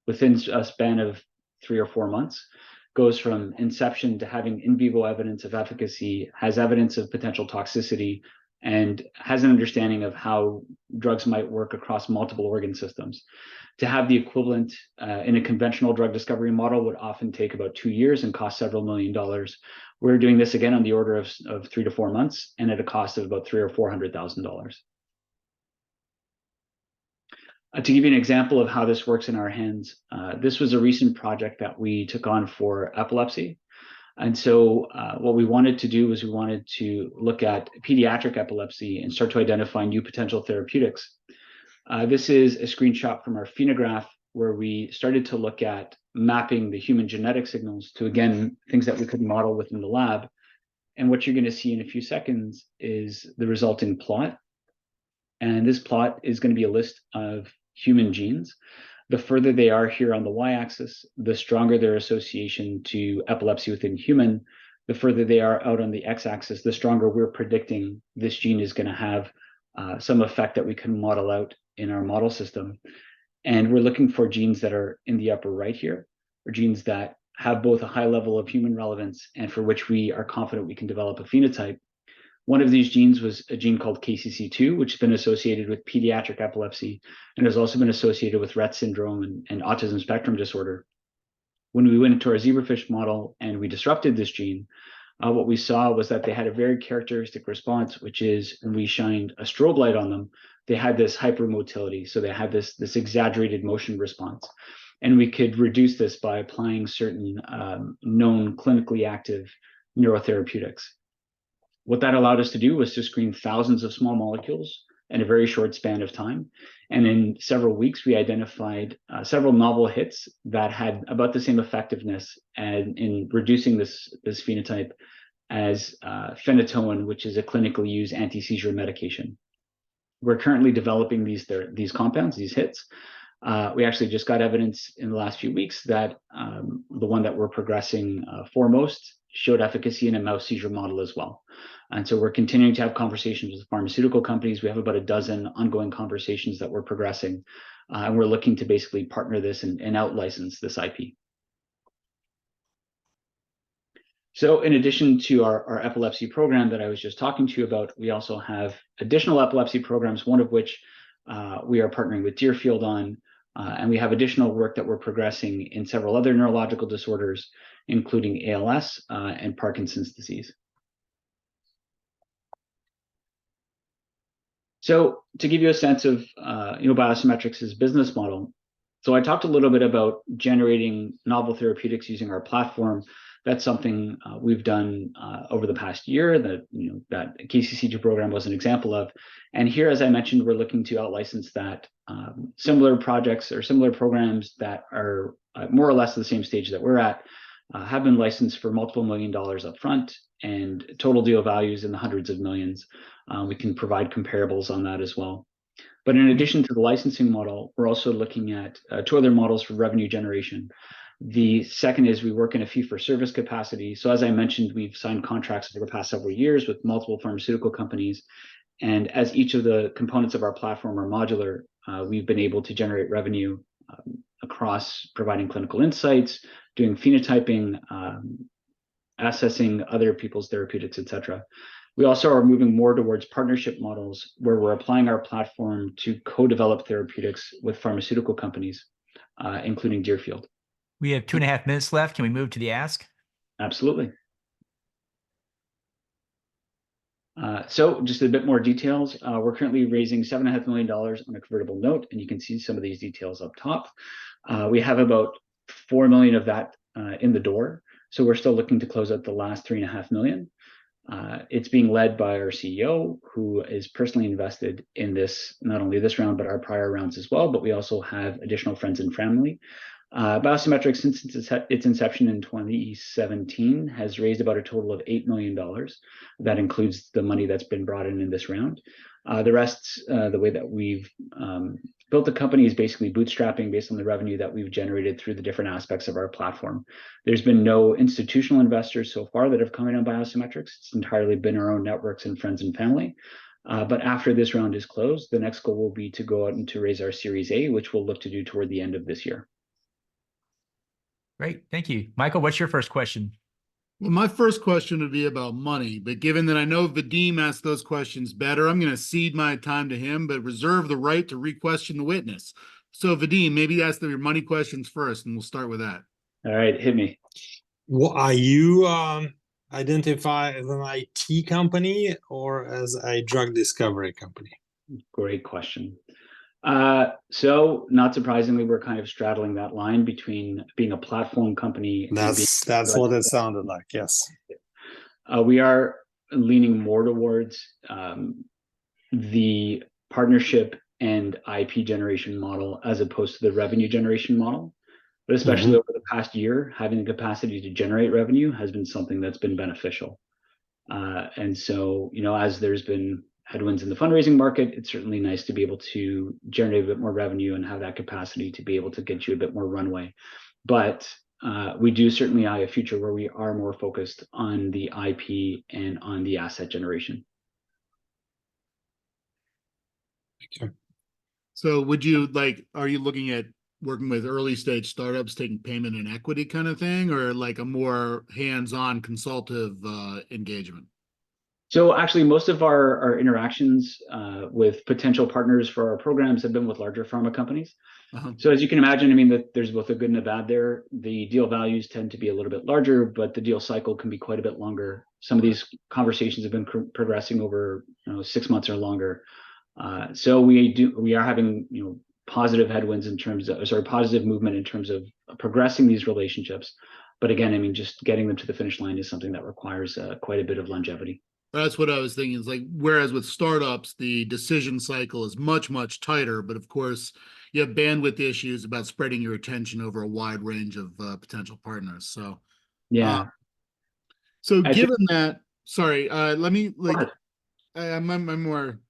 within a span of 3 or 4 months goes from inception to having in vivo evidence of efficacy, has evidence of potential toxicity, and has an understanding of how drugs might work across multiple organ systems. To have the equivalent in a conventional drug discovery model would often take about 2 years and cost several $1 million. We're doing this again on the order of 3 to 4 months and at a cost of about $300,000 or $400,000. To give you an example of how this works in our hands, this was a recent project that we took on for epilepsy. And so what we wanted to do was we wanted to look at pediatric epilepsy and start to identify new potential therapeutics. This is a screenshot from our phenograph where we started to look at mapping the human genetic signals to, again, things that we could model within the lab. And what you're going to see in a few seconds is the resulting plot. And this plot is going to be a list of human genes. The further they are here on the y-axis, the stronger their association to epilepsy within human. The further they are out on the x-axis, the stronger we're predicting this gene is going to have some effect that we can model out in our model system. And we're looking for genes that are in the upper right here, or genes that have both a high level of human relevance and for which we are confident we can develop a phenotype. One of these genes was a gene called KCC2, which has been associated with pediatric epilepsy and has also been associated with Rett syndrome and autism spectrum disorder. When we went into our zebrafish model and we disrupted this gene, what we saw was that they had a very characteristic response, which is when we shined a strobe light on them, they had this hypermotility. So they had this exaggerated motion response. And we could reduce this by applying certain known clinically active neurotherapeutics. What that allowed us to do was to screen thousands of small molecules in a very short span of time. And in several weeks, we identified several novel hits that had about the same effectiveness in reducing this phenotype as phenytoin, which is a clinically used anti-seizure medication. We're currently developing these compounds, these hits, We actually just got evidence in the last few weeks that the one that we're progressing foremost showed efficacy in a mouse seizure model as well. And so we're continuing to have conversations with pharmaceutical companies. We have about a dozen ongoing conversations that we're progressing. And we're looking to basically partner this and out-license this IP. So in addition to our epilepsy program that I was just talking to you about, we also have additional epilepsy programs, one of which we are partnering with Deerfield on, and we have additional work that we're progressing in several other neurological disorders, including ALS and Parkinson's disease. So to give you a sense of Biosymmetrics' business model, so I talked a little bit about generating novel therapeutics using our platform. That's something we've done over the past year that that KCC2 program was an example of. And here, as I mentioned, we're looking to out-license that. Similar projects or similar programs that are more or less the same stage that we're at have been licensed for multiple $1 million up front and total deal values in the hundreds of millions. We can provide comparables on that as well. But in addition to the licensing model, we're also looking at 2 other models for revenue generation. The second is we work in a fee-for-service capacity. So as I mentioned, we've signed contracts over the past several years with multiple pharmaceutical companies. And as each of the components of our platform are modular, we've been able to generate revenue across providing clinical insights, doing phenotyping, assessing other people's therapeutics, et cetera. We also are moving more towards partnership models where we're applying our platform to co-develop therapeutics with pharmaceutical companies, including Deerfield. We have 2.5 minutes left. Can we move to the ask? Absolutely. So just a bit more details. We're currently raising $7.5 million on a convertible note, and you can see some of these details up top. We have about 4 million of that in the door. So we're still looking to close out the last 3.5 million. It's being led by our CEO, who is personally invested in this, not only this round, but our prior rounds as well. But we also have additional friends and family. Biosymmetrics, since its inception in 2017, has raised about a total of $8 million. That includes the money that's been brought in this round. The rest, the way that we've built the company is basically bootstrapping based on the revenue that we've generated through the different aspects of our platform. There's been no institutional investors so far that have come in on Biosymmetrics. It's entirely been our own networks and friends and family. But after this round is closed, the next goal will be to go out and to raise our Series A, which we'll look to do toward the end of this year. Great. Thank you. Michael, what's your first question? Well, my first question would be about money, but given that I know Vadim asked those questions better, I'm going to cede my time to him, but reserve the right to re-question the witness. So Vadim, maybe ask your money questions first, and we'll start with that. All right, hit me. Well, are you identify as an IT company or as a drug discovery company? Great question. So not surprisingly, we're kind of straddling that line between being a platform company. That's what it sounded like. Yes. We are leaning more towards the partnership and IP generation model as opposed to the revenue generation model. But especially over the past year, having the capacity to generate revenue has been something that's been beneficial. And so, as there's been headwinds in the fundraising market, it's certainly nice to be able to generate a bit more revenue and have that capacity to be able to get you a bit more runway. But we do certainly eye a future where we are more focused on the IP and on the asset generation. Okay. So are you looking at working with early stage startups, taking payment in equity kind of thing, or like a more hands-on consultative engagement? So actually, most of our interactions with potential partners for our programs have been with larger pharma companies. So as you can imagine, that there's both a good and a bad there. The deal values tend to be a little bit larger, but the deal cycle can be quite a bit longer. Some of these conversations have been progressing over 6 months or longer. So we are having positive headwinds in terms of, positive movement in terms of progressing these relationships. But again, just getting them to the finish line is something that requires quite a bit of longevity. That's what I was thinking. Is whereas with startups, the decision cycle is much, much tighter, but of course you have bandwidth issues about spreading your attention over a wide range of potential partners. So, yeah. So given that, sorry, let me I'm more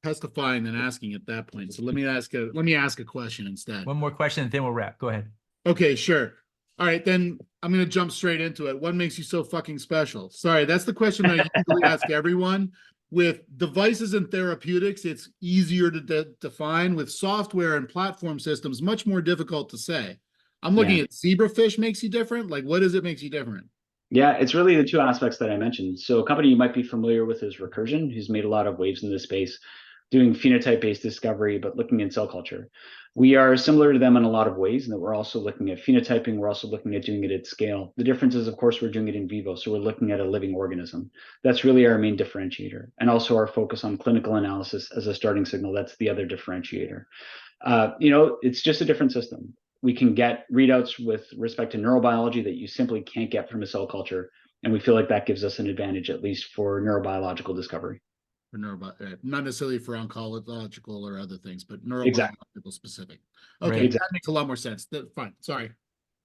testifying than asking at that point. So let me ask a question instead. One more question, and then we'll wrap. Go ahead. Okay, sure. All right, then I'm gonna jump straight into it. What makes you so fucking special? Sorry, that's the question I usually ask everyone. With devices and therapeutics, it's easier to define. With software and platform systems, much more difficult to say. I'm looking at zebrafish makes you different. Like, what does it makes you different? Yeah, it's really the two aspects that I mentioned. So a company you might be familiar with is Recursion, who's made a lot of waves in this space, doing phenotype-based discovery, but looking in cell culture. We are similar to them in a lot of ways, in that we're also looking at phenotyping. We're also looking at doing it at scale. The difference is, of course, we're doing it in vivo. So we're looking at a living organism. That's really our main differentiator. And also our focus on clinical analysis as a starting signal. That's the other differentiator. It's just a different system. We can get readouts with respect to neurobiology that you simply can't get from a cell culture. And we feel like that gives us an advantage, at least for neurobiological discovery. For not necessarily for oncological or other things, but neurobiological Exactly. specific. Okay, Right. that makes a lot more sense. Fine, sorry.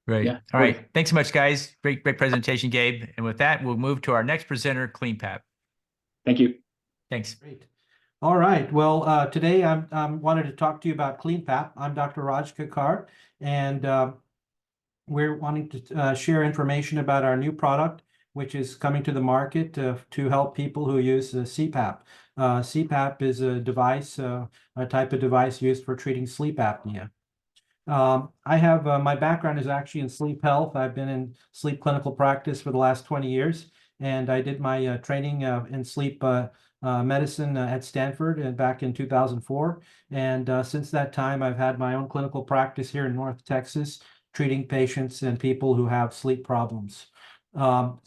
Right. Yeah. All right. Thanks so much, guys. Great presentation, Gabe. And with that, we'll move to our next presenter, CleanPap. Thank you. Thanks. Great. All right. Well, today I'm wanted to talk to you about CleanPap. I'm Dr. Raj Kakar, and we're wanting to share information about our new product, which is coming to the market to help people who use CPAP. CPAP is a device, a type of device used for treating sleep apnea. I have my background is actually in sleep health. I've been in sleep clinical practice for the last 20 years, and I did my training in sleep medicine at Stanford back in 2004. And since that time, I've had my own clinical practice here in North Texas, treating patients and people who have sleep problems. There's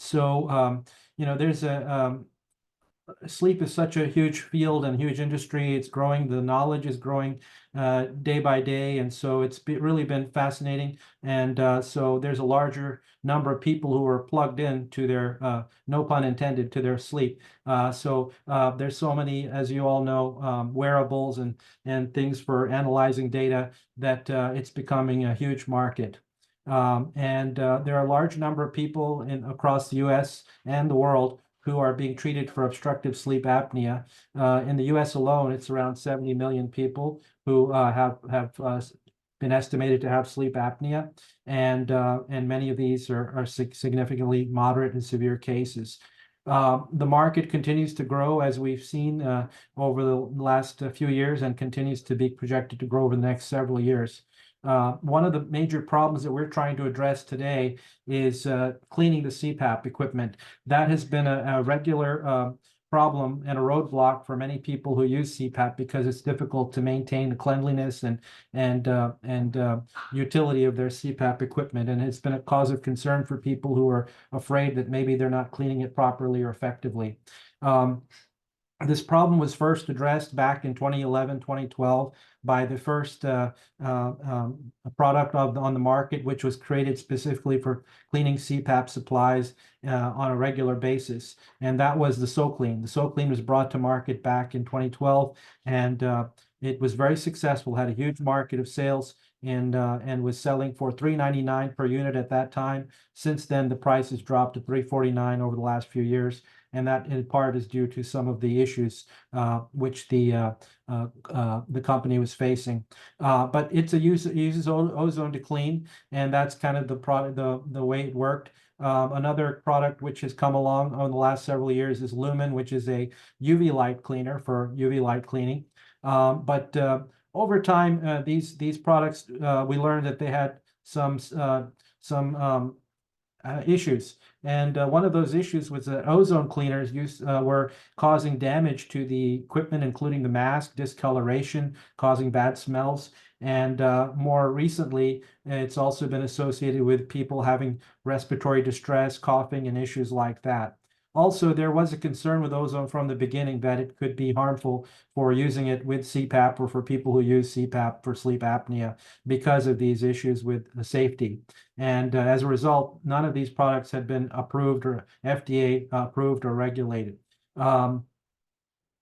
sleep is such a huge field and huge industry. It's growing. The knowledge is growing day by day. And so it's really been fascinating. And so there's a larger number of people who are plugged in to their, no pun intended, to their sleep. There's so many, as you all know, wearables and things for analyzing data that it's becoming a huge market. There are a large number of people across the US and the world who are being treated for obstructive sleep apnea. In the US alone, it's around 70 million people who have been estimated to have sleep apnea, and many of these are significantly moderate and severe cases. The market continues to grow, as we've seen over the last few years, and continues to be projected to grow over the next several years. One of the major problems that we're trying to address today is cleaning the CPAP equipment. That has been a regular problem and a roadblock for many people who use CPAP because it's difficult to maintain the cleanliness and utility of their CPAP equipment. And it's been a cause of concern for people who are afraid that maybe they're not cleaning it properly or effectively. This problem was first addressed back in 2011, 2012 by the first product on the market, which was created specifically for cleaning CPAP supplies on a regular basis. And that was the SoClean. The SoClean was brought to market back in 2012, and it was very successful, had a huge market of sales, and was selling for $3.99 per unit at that time. Since then, the price has dropped to $3.49 over the last few years. And that in part is due to some of the issues which the company was facing. But it uses ozone to clean, and that's kind of the way it worked. Another product which has come along in the last several years is Lumen, which is a UV light cleaner for UV light cleaning. But over time, these products, we learned that they had some issues. And one of those issues was that ozone cleaners were causing damage to the equipment, including the mask, discoloration, causing bad smells. And more recently, it's also been associated with people having respiratory distress, coughing, and issues like that. Also, there was a concern with ozone from the beginning that it could be harmful for using it with CPAP or for people who use CPAP for sleep apnea because of these issues with the safety. And as a result, none of these products had been approved or FDA approved or regulated.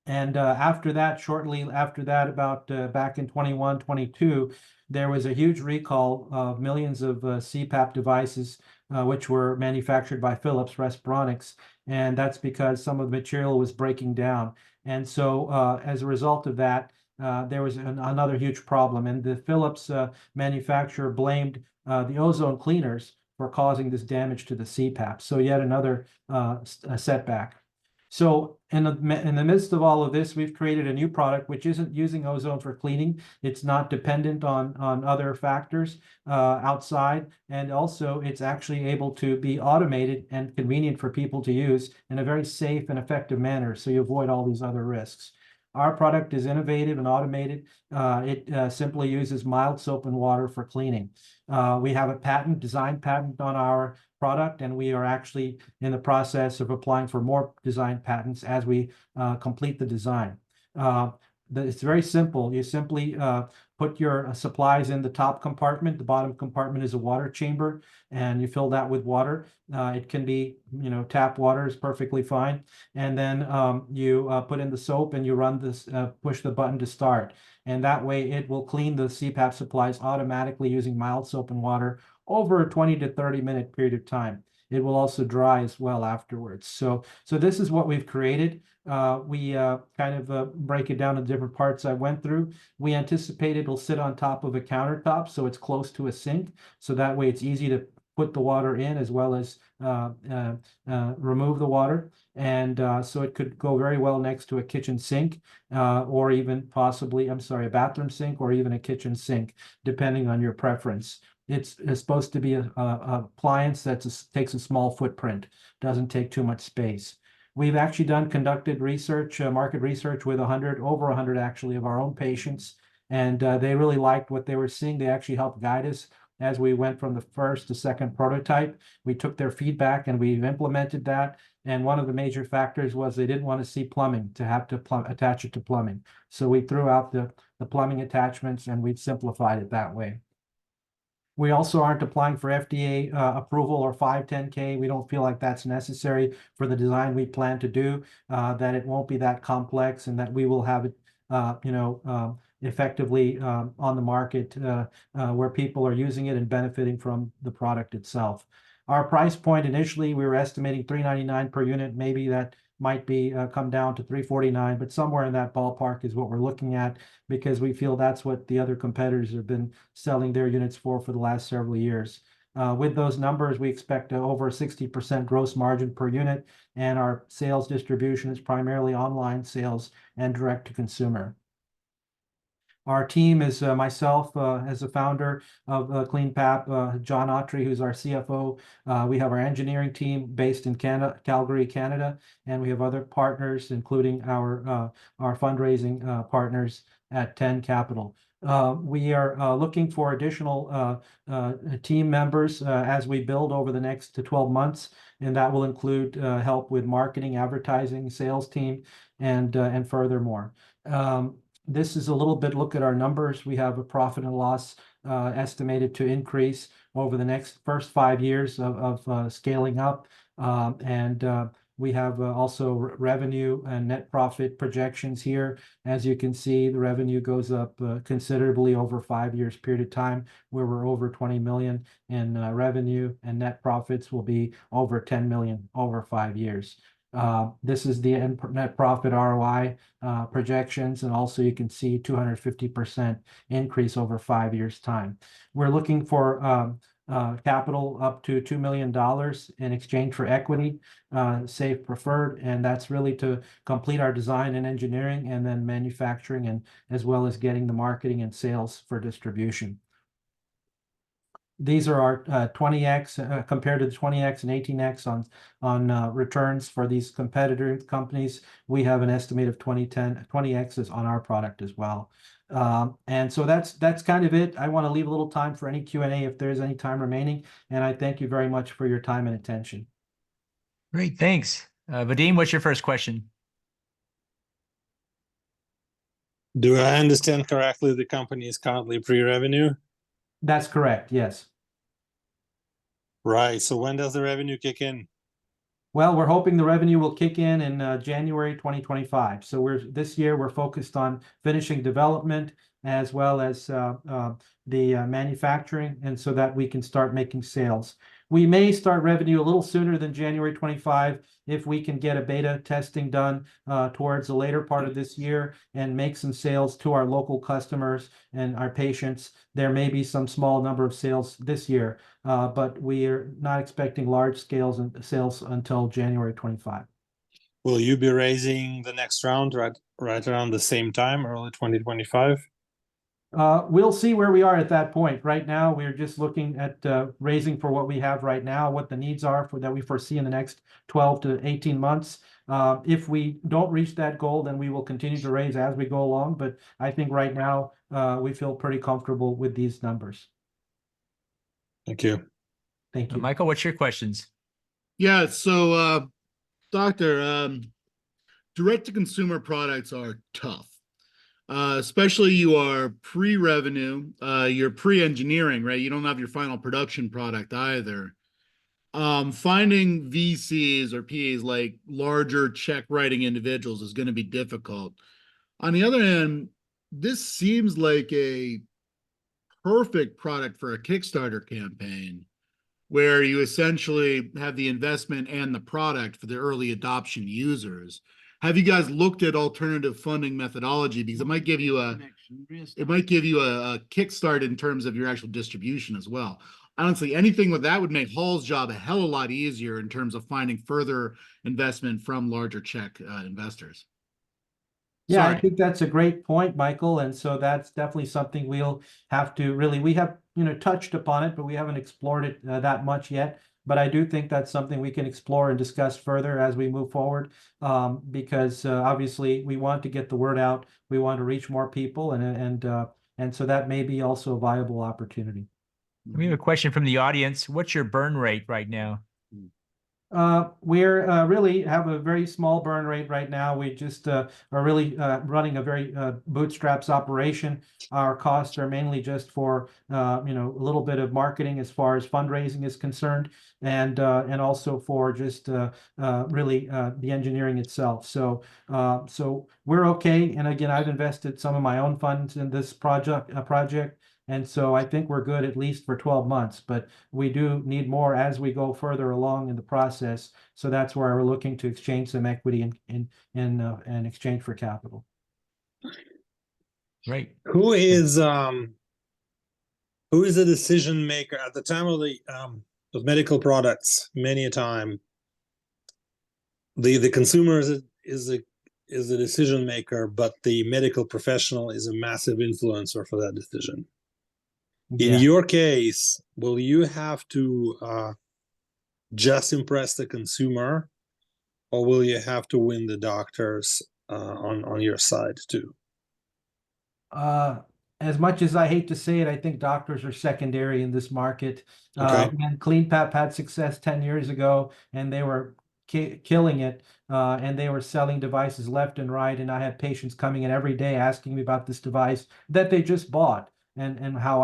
After that, shortly after that, about back in 21, 22, there was a huge recall of millions of CPAP devices, which were manufactured by Philips Respironics. And that's because some of the material was breaking down. And so as a result of that, there was another huge problem. And the Philips manufacturer blamed the ozone cleaners for causing this damage to the CPAP. So yet another setback. So in the midst of all of this, we've created a new product which isn't using ozone for cleaning. It's not dependent on other factors outside, and also it's actually able to be automated and convenient for people to use in a very safe and effective manner, so you avoid all these other risks. Our product is innovative and automated. It simply uses mild soap and water for cleaning. We have a design patent on our product, and we are actually in the process of applying for more design patents as we complete the design. It's very simple. You simply put your supplies in the top compartment. The bottom compartment is a water chamber, and you fill that with water. It can be, tap water is perfectly fine. And then you put in the soap and you run this, push the button to start. And that way it will clean the CPAP supplies automatically using mild soap and water over a 20 to 30 minute period of time. It will also dry as well afterwards. So this is what we've created. We kind of break it down into different parts I went through. We anticipate it'll sit on top of a countertop, so it's close to a sink. So that way it's easy to put the water in as well as remove the water. And so it could go very well next to a kitchen sink or even possibly, a bathroom sink or even a kitchen sink, depending on your preference. It's supposed to be a appliance that takes a small footprint, doesn't take too much space. We've actually conducted research, market research with over 100 actually of our own patients, and they really liked what they were seeing. They actually helped guide us as we went from the first to second prototype. We took their feedback and we've implemented that. And one of the major factors was they didn't want to see plumbing, to have to attach it to plumbing. So we threw out the plumbing attachments and we've simplified it that way. We also aren't applying for FDA approval or 510K. We don't feel like that's necessary for the design we plan to do, that it won't be that complex and that we will have it, effectively on the market where people are using it and benefiting from the product itself. Our price point initially, we were estimating $399 per unit. Maybe that might be come down to $349, but somewhere in that ballpark is what we're looking at, because we feel that's what the other competitors have been selling their units for the last several years. With those numbers, we expect over 60% gross margin per unit, and our sales distribution is primarily online sales and direct to consumer. Our team is myself as a founder of CleanPap, John Autry, who's our CFO. We have our engineering team based in Calgary, Canada, and we have other partners, including our fundraising partners at TEN Capital. We are looking for additional team members as we build over the next 12 months, and that will include help with marketing, advertising, sales team, and furthermore. This is a little bit look at our numbers. We have a profit and loss estimated to increase over the first 5 years of scaling up. We have also revenue and net profit projections here. As you can see, the revenue goes up considerably over 5 years period of time, where we're over 20 million in revenue, and net profits will be over 10 million over 5 years. This is the net profit ROI projections, and also you can see 250% increase over 5 years' time. We're looking for capital up to $2 million in exchange for equity, safe preferred, and that's really to complete our design and engineering, and then manufacturing, and as well as getting the marketing and sales for distribution. These are our 20x compared to the 20x and 18x on returns for these competitor companies. We have an estimate of 20x's on our product as well. And so that's kind of it. I want to leave a little time for any Q&A if there's any time remaining. And I thank you very much for your time and attention. Great, thanks. Vadim, what's your first question? Do I understand correctly the company is currently pre-revenue? That's correct, yes. Right. So when does the revenue kick in? Well, we're hoping the revenue will kick in January 2025. So this year we're focused on finishing development as well as the manufacturing, and so that we can start making sales. we may start revenue a little sooner than January 25 if we can get a beta testing done towards the later part of this year and make some sales to our local customers and our patients. There may be some small number of sales this year, but we are not expecting large scales and sales until January 25. Will you be raising the next round right around the same time, early 2025? We'll see where we are at that point. Right now, we're just looking at raising for what we have right now, what the needs are for that we foresee in the next 12 to 18 months. If we don't reach that goal, then we will continue to raise as we go along. But I think right now, we feel pretty comfortable with these numbers. Thank you. Thank you. Michael, what's your questions? Yeah, so Doctor, direct-to-consumer products are tough. Especially you are pre-revenue, you're pre-engineering, right? You don't have your final production product either. Finding VCs or PAs like larger check writing individuals is going to be difficult. On the other hand, this seems like a perfect product for a Kickstarter campaign where you essentially have the investment and the product for the early adoption users. Have you guys looked at alternative funding methodology? Because it might give you a kickstart in terms of your actual distribution as well. Honestly, anything with that would make Hall's job a hell of a lot easier in terms of finding further investment from larger check investors. Yeah, Sorry. I think that's a great point, Michael. And so that's definitely something we'll have to really, we have, touched upon it, but we haven't explored it that much yet. But I do think that's something we can explore and discuss further as we move forward, because obviously we want to get the word out. We want to reach more people, and so that may be also a viable opportunity. We have a question from the audience. What's your burn rate right now? We're really have a very small burn rate right now. We just are really running a very bootstraps operation. Our costs are mainly just for a little bit of marketing as far as fundraising is concerned, and also for just really the engineering itself. So we're okay. And again, I've invested some of my own funds in this project. And so I think we're good at least for 12 months, but we do need more as we go further along in the process. So that's where we're looking to exchange some equity in exchange for capital. Right. Who is the decision maker at the time of the of medical products? Many a time, the consumer is a decision maker, but the medical professional is a massive influencer for that decision. In your case, will you have to just impress the consumer, or will you have to win the doctors on your side too? As much as I hate to say it, I think doctors are secondary in this market. Okay. And CleanPap had success 10 years ago, and they were killing it, and they were selling devices left and right. And I had patients coming in every day asking me about this device that they just bought. And how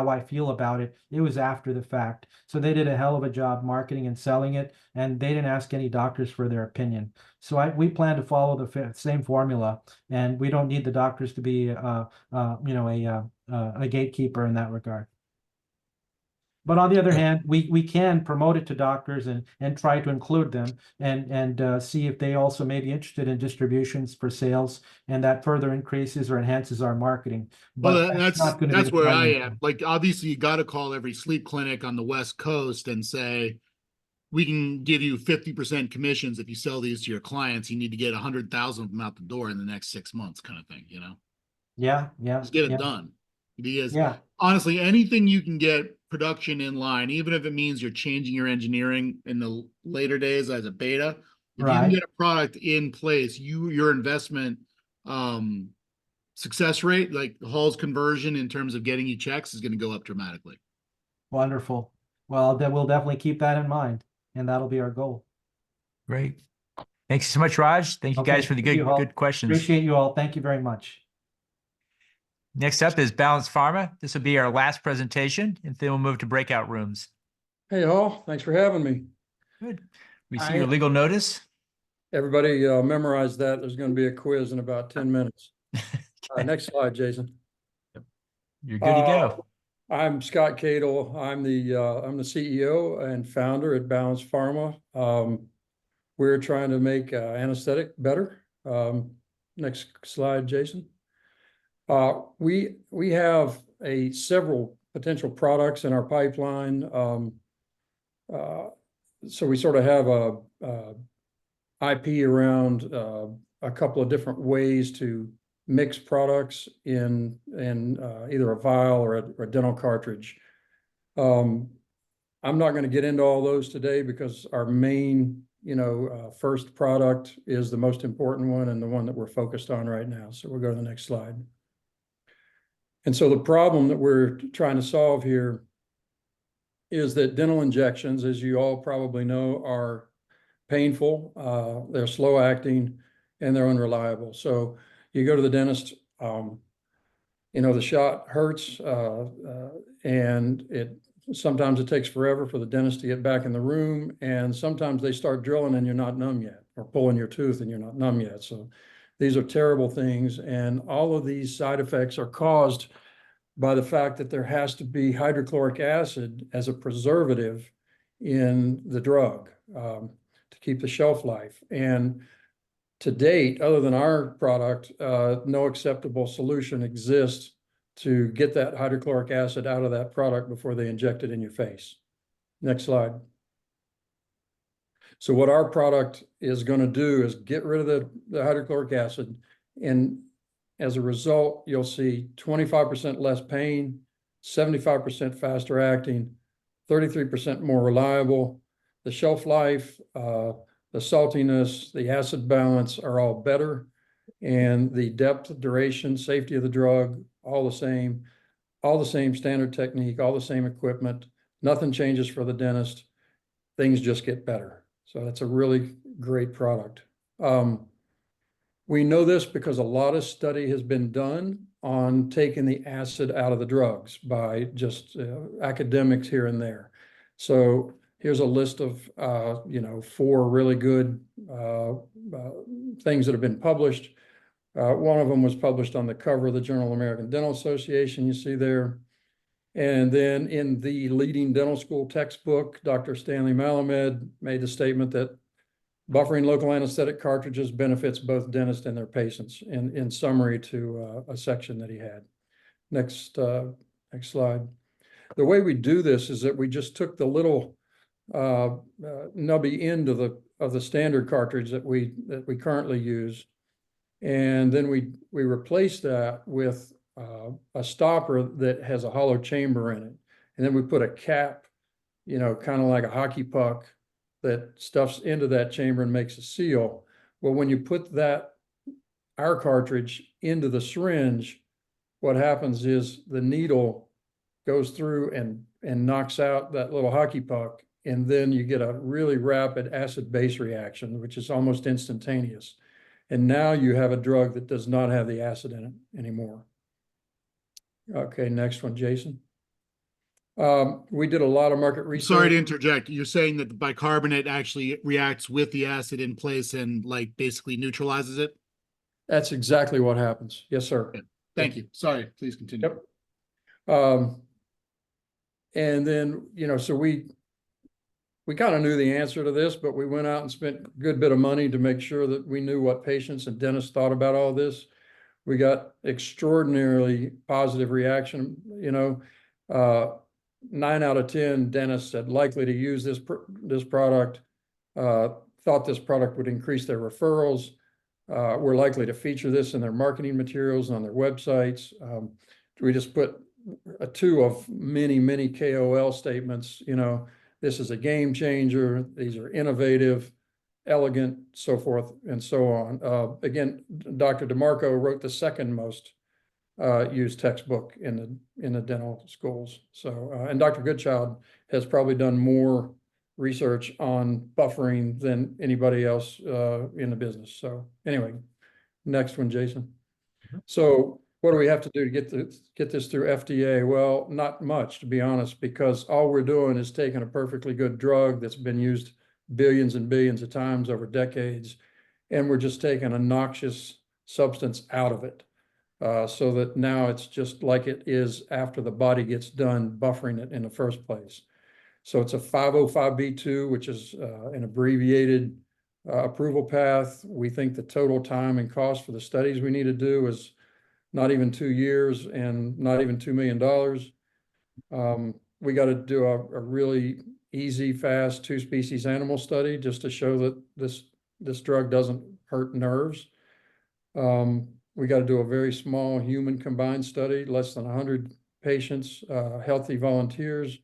I feel about it. It was after the fact. So they did a hell of a job marketing and selling it, and they didn't ask any doctors for their opinion. So we plan to follow the same formula, and we don't need the doctors to be a gatekeeper in that regard. But on the other hand, we can promote it to doctors and try to include them and see if they also may be interested in distributions for sales, and that further increases or enhances our marketing. But Well, not going to be that's the where I primary am. thing. Like, obviously, you got to call every sleep clinic on the West Coast and say, we can give you 50% commissions if you sell these to your clients. You need to get 100,000 of them out the door in the next 6 months, kind of thing. Yeah. Just get it done. Because Yeah. honestly, anything you can get production in line, even if it means you're changing your engineering in the later days as a beta, if you can get a product in place, your investment success rate, like Hall's conversion in terms of getting you checks, is going to go up dramatically. Wonderful. Well, then we'll definitely keep that in mind, and that'll be our goal. Great. Thanks so much, Raj. Thank you guys for the good questions. Appreciate you all. Thank you very much. Next up is Balance Pharma. This will be our last presentation, and then we'll move to breakout rooms. Hey, all. Thanks for having me. Good. We see your legal notice. Everybody memorize that. There's going to be a quiz in about 10 minutes. Next slide, Jason. You're good to go. I'm Scott Cadle. I'm the CEO and founder at Balance Pharma. We're trying to make anesthetic better. Next slide, Jason. We have several potential products in our pipeline. So we sort of have a IP around a couple of different ways to mix products in either a vial or a dental cartridge. I'm not going to get into all those today because our main, first product is the most important one and the one that we're focused on right now. So we'll go to the next slide. And so the problem that we're trying to solve here is that dental injections, as you all probably know, are painful, they're slow acting, and they're unreliable. So you go to the dentist, the shot hurts, and sometimes it takes forever for the dentist to get back in the room, and sometimes they start drilling and you're not numb yet, or pulling your tooth and you're not numb yet. So these are terrible things, and all of these side effects are caused by the fact that there has to be hydrochloric acid as a preservative in the drug to keep the shelf life. And to date, other than our product, no acceptable solution exists to get that hydrochloric acid out of that product before they inject it in your face. Next slide. So what our product is going to do is get rid of the hydrochloric acid, and as a result, you'll see 25% less pain, 75% faster acting, 33% more reliable. The shelf life, the saltiness, the acid balance are all better, and the depth, duration, safety of the drug, all the same standard technique, all the same equipment. Nothing changes for the dentist. Things just get better. So that's a really great product. We know this because a lot of study has been done on taking the acid out of the drugs by just academics here and there. So here's a list of 4 really good things that have been published. One of them was published on the cover of the Journal of the American Dental Association, you see there. And then in the leading dental school textbook, Dr. Stanley Malamed made the statement that buffering local anesthetic cartridges benefits both dentists and their patients, in summary to a section that he had. Next slide. The way we do this is that we just took the little nubby end of the standard cartridge that we currently use, and then we replace that with a stopper that has a hollow chamber in it, and then we put a cap, kind of like a hockey puck, that stuffs into that chamber and makes a seal. Well, when you put our cartridge into the syringe, what happens is the needle goes through and knocks out that little hockey puck, and then you get a really rapid acid-base reaction, which is almost instantaneous. And now you have a drug that does not have the acid in it anymore. Okay, next one, Jason. We did a lot of market research. Sorry to interject. You're saying that the bicarbonate actually reacts with the acid in place and basically neutralizes it? That's exactly what happens. Yes, sir. Okay. Thank you. Sorry, please continue. Yep. And then, so we kind of knew the answer to this, but we went out and spent a good bit of money to make sure that we knew what patients and dentists thought about all this. We got extraordinarily positive reaction. 9 out of 10 dentists said likely to use this product, thought this product would increase their referrals, were likely to feature this in their marketing materials on their websites. We just put 2 of many, many KOL statements. This is a game changer. These are innovative, elegant, so forth and so on. Again, Dr. DeMarco wrote the second most used textbook in the dental schools. So, and Dr. Goodchild has probably done more research on buffering than anybody else in the business. So anyway, next one, Jason. So what do we have to do to get this through FDA? Well, not much, to be honest, because all we're doing is taking a perfectly good drug that's been used billions and billions of times over decades, and we're just taking a noxious substance out of it. so that now it's just like it is after the body gets done buffering it in the first place. So it's a 505(b)(2), which is an abbreviated approval path. We think the total time and cost for the studies we need to do is not even 2 years and not even $2 million. We got to do a really easy, fast 2-species animal study just to show that this drug doesn't hurt nerves. We got to do a very small human combined study, less than 100 patients, healthy volunteers.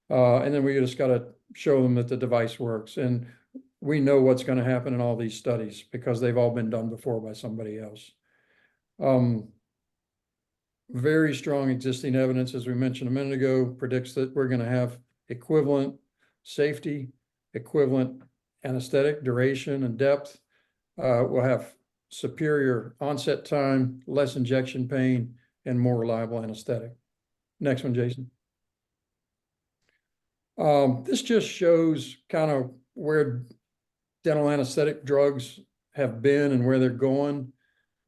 And then we just got to show them that the device works. And we know what's going to happen in all these studies because they've all been done before by somebody else. Very strong existing evidence, as we mentioned a minute ago, predicts that we're going to have equivalent safety, equivalent anesthetic duration and depth. We'll have superior onset time, less injection pain, and more reliable anesthetic. Next one, Jason. This just shows kind of where dental anesthetic drugs have been and where they're going.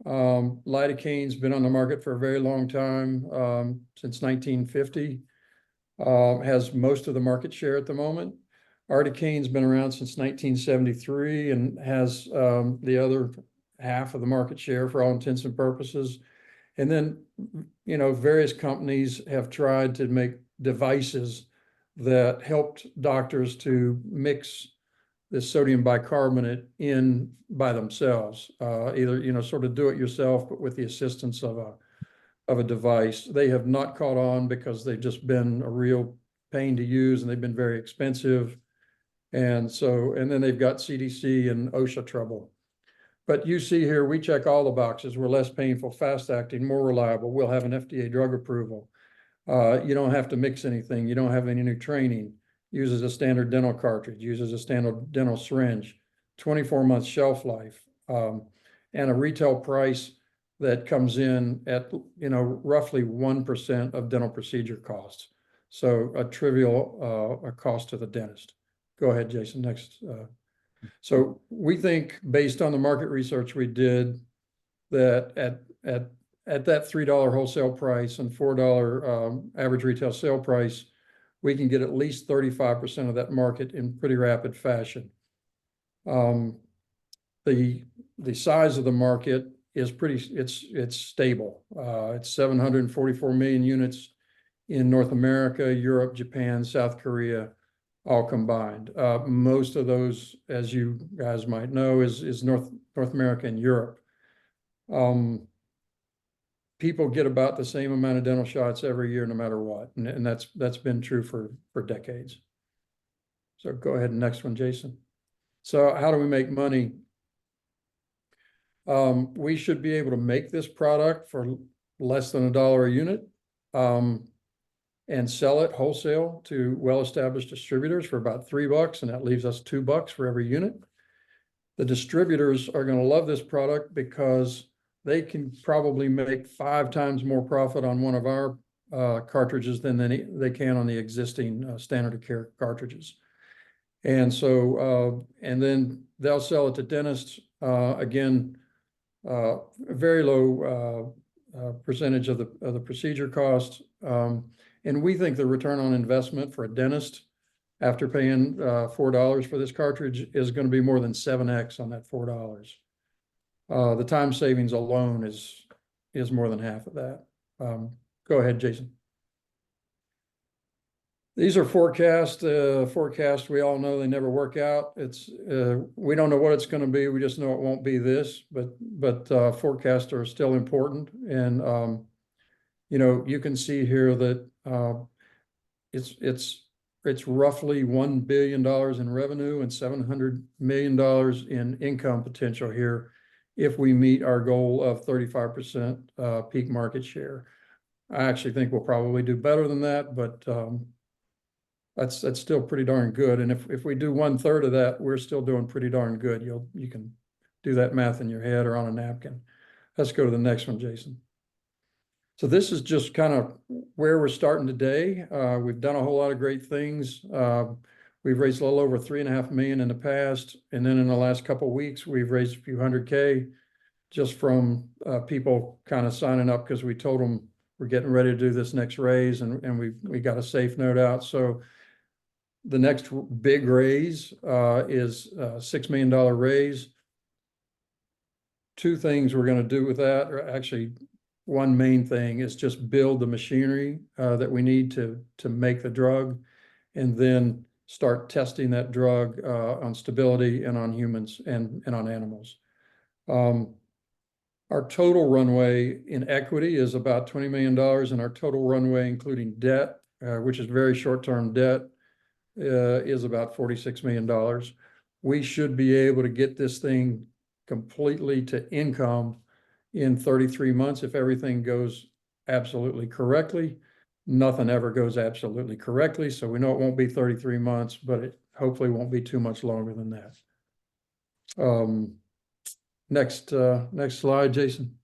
Lidocaine's been on the market for a very long time, since 1950, has most of the market share at the moment. Ardicaine's been around since 1973 and has the other half of the market share for all intents and purposes. And then, various companies have tried to make devices that helped doctors to mix this sodium bicarbonate in by themselves, either, sort of do it yourself, but with the assistance of a device. They have not caught on because they've just been a real pain to use and they've been very expensive. And then they've got CDC and OSHA trouble. But you see here, we check all the boxes. We're less painful, fast acting, more reliable. We'll have an FDA drug approval. You don't have to mix anything. You don't have any new training. Uses a standard dental cartridge, uses a standard dental syringe, 24 months shelf life, and a retail price that comes in at, roughly 1% of dental procedure costs. So a trivial cost to the dentist. Go ahead, Jason, next. So we think, based on the market research we did, that at that $3 wholesale price and $4 average retail sale price, we can get at least 35% of that market in pretty rapid fashion. The size of the market is it's stable. It's 744 million units in North America, Europe, Japan, South Korea, all combined. Most of those, as you guys might know, is North America and Europe. People get about the same amount of dental shots every year, no matter what, and that's been true for decades. So go ahead, next one, Jason. So how do we make money? We should be able to make this product for less than $1 a unit, and sell it wholesale to well-established distributors for about $3, and that leaves us $2 for every unit. The distributors are going to love this product because they can probably make 5 times more profit on one of our cartridges than they can on the existing standard of care cartridges. And so, and then they'll sell it to dentists, again, a very low percentage of the procedure cost. And we think the return on investment for a dentist after paying $4 for this cartridge is going to be more than 7x on that $4. The time savings alone is more than half of that. Go ahead, Jason. These are forecasts. We all know they never work out. We don't know what it's going to be. We just know it won't be this. But forecasts are still important. And you can see here that it's roughly $1 billion in revenue and $700 million in income potential here if we meet our goal of 35% peak market share. I actually think we'll probably do better than that, but that's still pretty darn good. And if we do 1/3 of that, we're still doing pretty darn good. You can do that math in your head or on a napkin. Let's go to the next one, Jason. So this is just kind of where we're starting today. We've done a whole lot of great things. We've raised a little over $3.5 million in the past, and then in the last couple of weeks, we've raised a few $100K. just from people kind of signing up because we told them we're getting ready to do this next raise, and we got a safe note out. So the next big raise is a $6 million raise. Two things we're going to do with that, or actually one main thing, is just build the machinery that we need to make the drug, and then start testing that drug on stability and on humans and on animals. Our total runway in equity is about $20 million, and our total runway, including debt, which is very short-term debt, is about $46 million. We should be able to get this thing completely to income in 33 months if everything goes absolutely correctly. Nothing ever goes absolutely correctly, so we know it won't be 33 months, but it hopefully won't be too much longer than that. Next slide, Jason.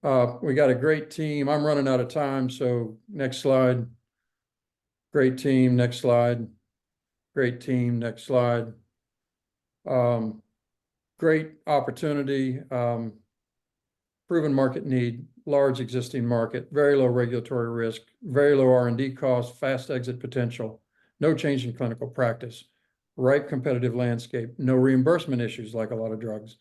We got a great team. I'm running out of time, so next slide. Great team, next slide. Great team, next slide. Great opportunity, proven market need, large existing market, very low regulatory risk, very low R&D costs, fast exit potential, no change in clinical practice, ripe competitive landscape, no reimbursement issues like a lot of drugs,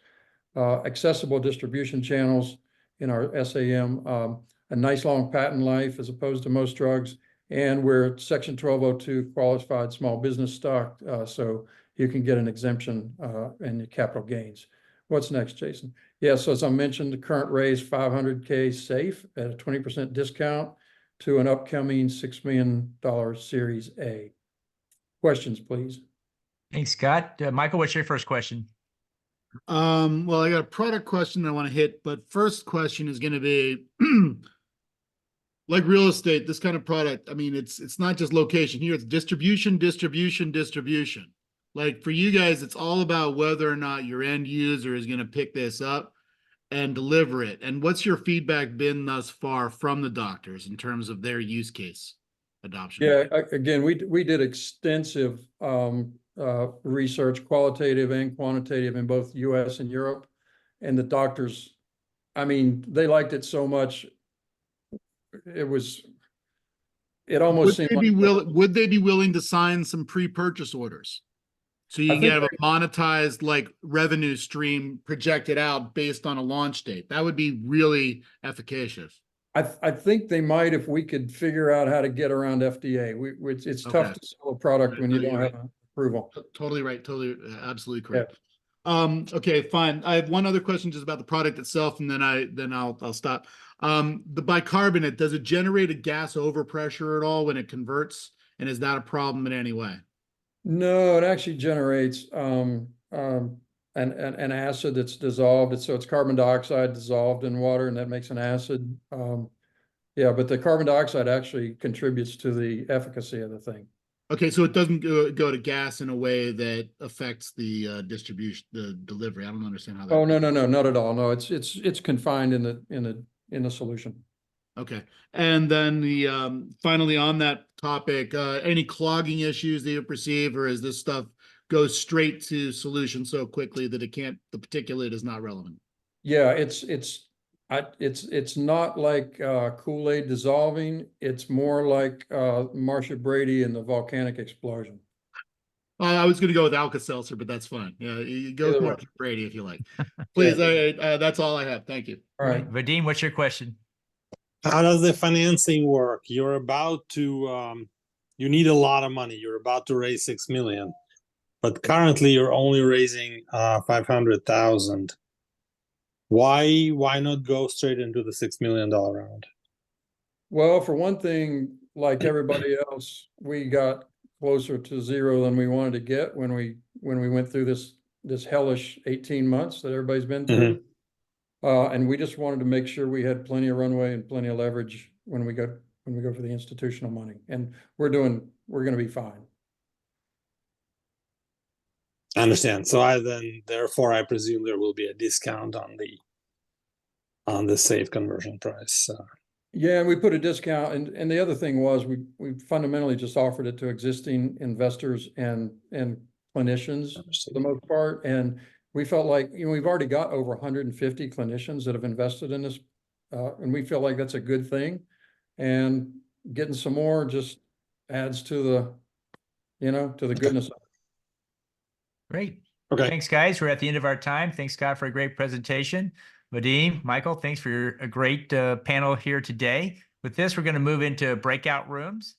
accessible distribution channels in our SAM, a nice long patent life as opposed to most drugs, and we're Section 1202 qualified small business stock, so you can get an exemption and your capital gains. What's next, Jason? Yeah, so as I mentioned, the current raise $500K safe at a 20% discount to an upcoming $6 million Series A. Questions, please. Thanks, Scott. Michael, what's your first question? Well, I got a product question I want to hit, but first question is going to be like real estate, this kind of product. I mean, it's not just location here, it's distribution. Like for you guys, it's all about whether or not your end user is going to pick this up and deliver it. And what's your feedback been thus far from the doctors in terms of their use case adoption? Yeah, again, we did extensive research, qualitative and quantitative, in both US and Europe. And the doctors, I mean, they liked it so much. It almost seemed like, would they be willing to sign some pre-purchase orders? So you can have a monetized like revenue stream projected out based on a launch date. That would be really efficacious. I think they might if we could figure out how to get around FDA. It's tough to sell a product when you don't have an approval. Totally right. Totally, absolutely correct. Yeah. Okay, fine. I have one other question just about the product itself, and then I'll stop. The bicarbonate, does it generate a gas overpressure at all when it converts? And is that a problem in any way? No, it actually generates an acid that's dissolved. So it's carbon dioxide dissolved in water, and that makes an acid. Yeah, but the carbon dioxide actually contributes to the efficacy of the thing. Okay, so it doesn't go to gas in a way that affects the distribution, the delivery. I don't understand how that. Oh, no, not at all. No, it's confined in the solution. Okay, and then the finally on that topic, any clogging issues that you perceive, or is this stuff goes straight to solution so quickly that the particulate is not relevant? Yeah, it's not like Kool-Aid dissolving. It's more like Marcia Brady and the volcanic explosion. I was going to go with Alka-Seltzer, but that's fine. Yeah, you go with Marcia Brady if you like. Please, that's all I have. Thank you. All right, Vadim, what's your question? How does the financing work? You're about to, you need a lot of money. You're about to raise 6 million, but currently you're only raising 500,000. Why not go straight into the $6 million round? Well, for one thing, like everybody else, we got closer to zero than we wanted to get when we went through this hellish 18 months that everybody's been through. And we just wanted to make sure we had plenty of runway and plenty of leverage when we go for the institutional money. And we're going to be fine. I understand. So therefore I presume there will be a discount on the safe conversion price. Yeah, and we put a discount, and the other thing was we fundamentally just offered it to existing investors and clinicians for the most part, and we felt like, we've already got over 150 clinicians that have invested in this, and we feel like that's a good thing. And getting some more just adds to the goodness. Great. Okay. Thanks, guys. We're at the end of our time. Thanks, Scott, for a great presentation. Vadim, Michael, thanks for a great panel here today. With this, we're going to move into breakout rooms.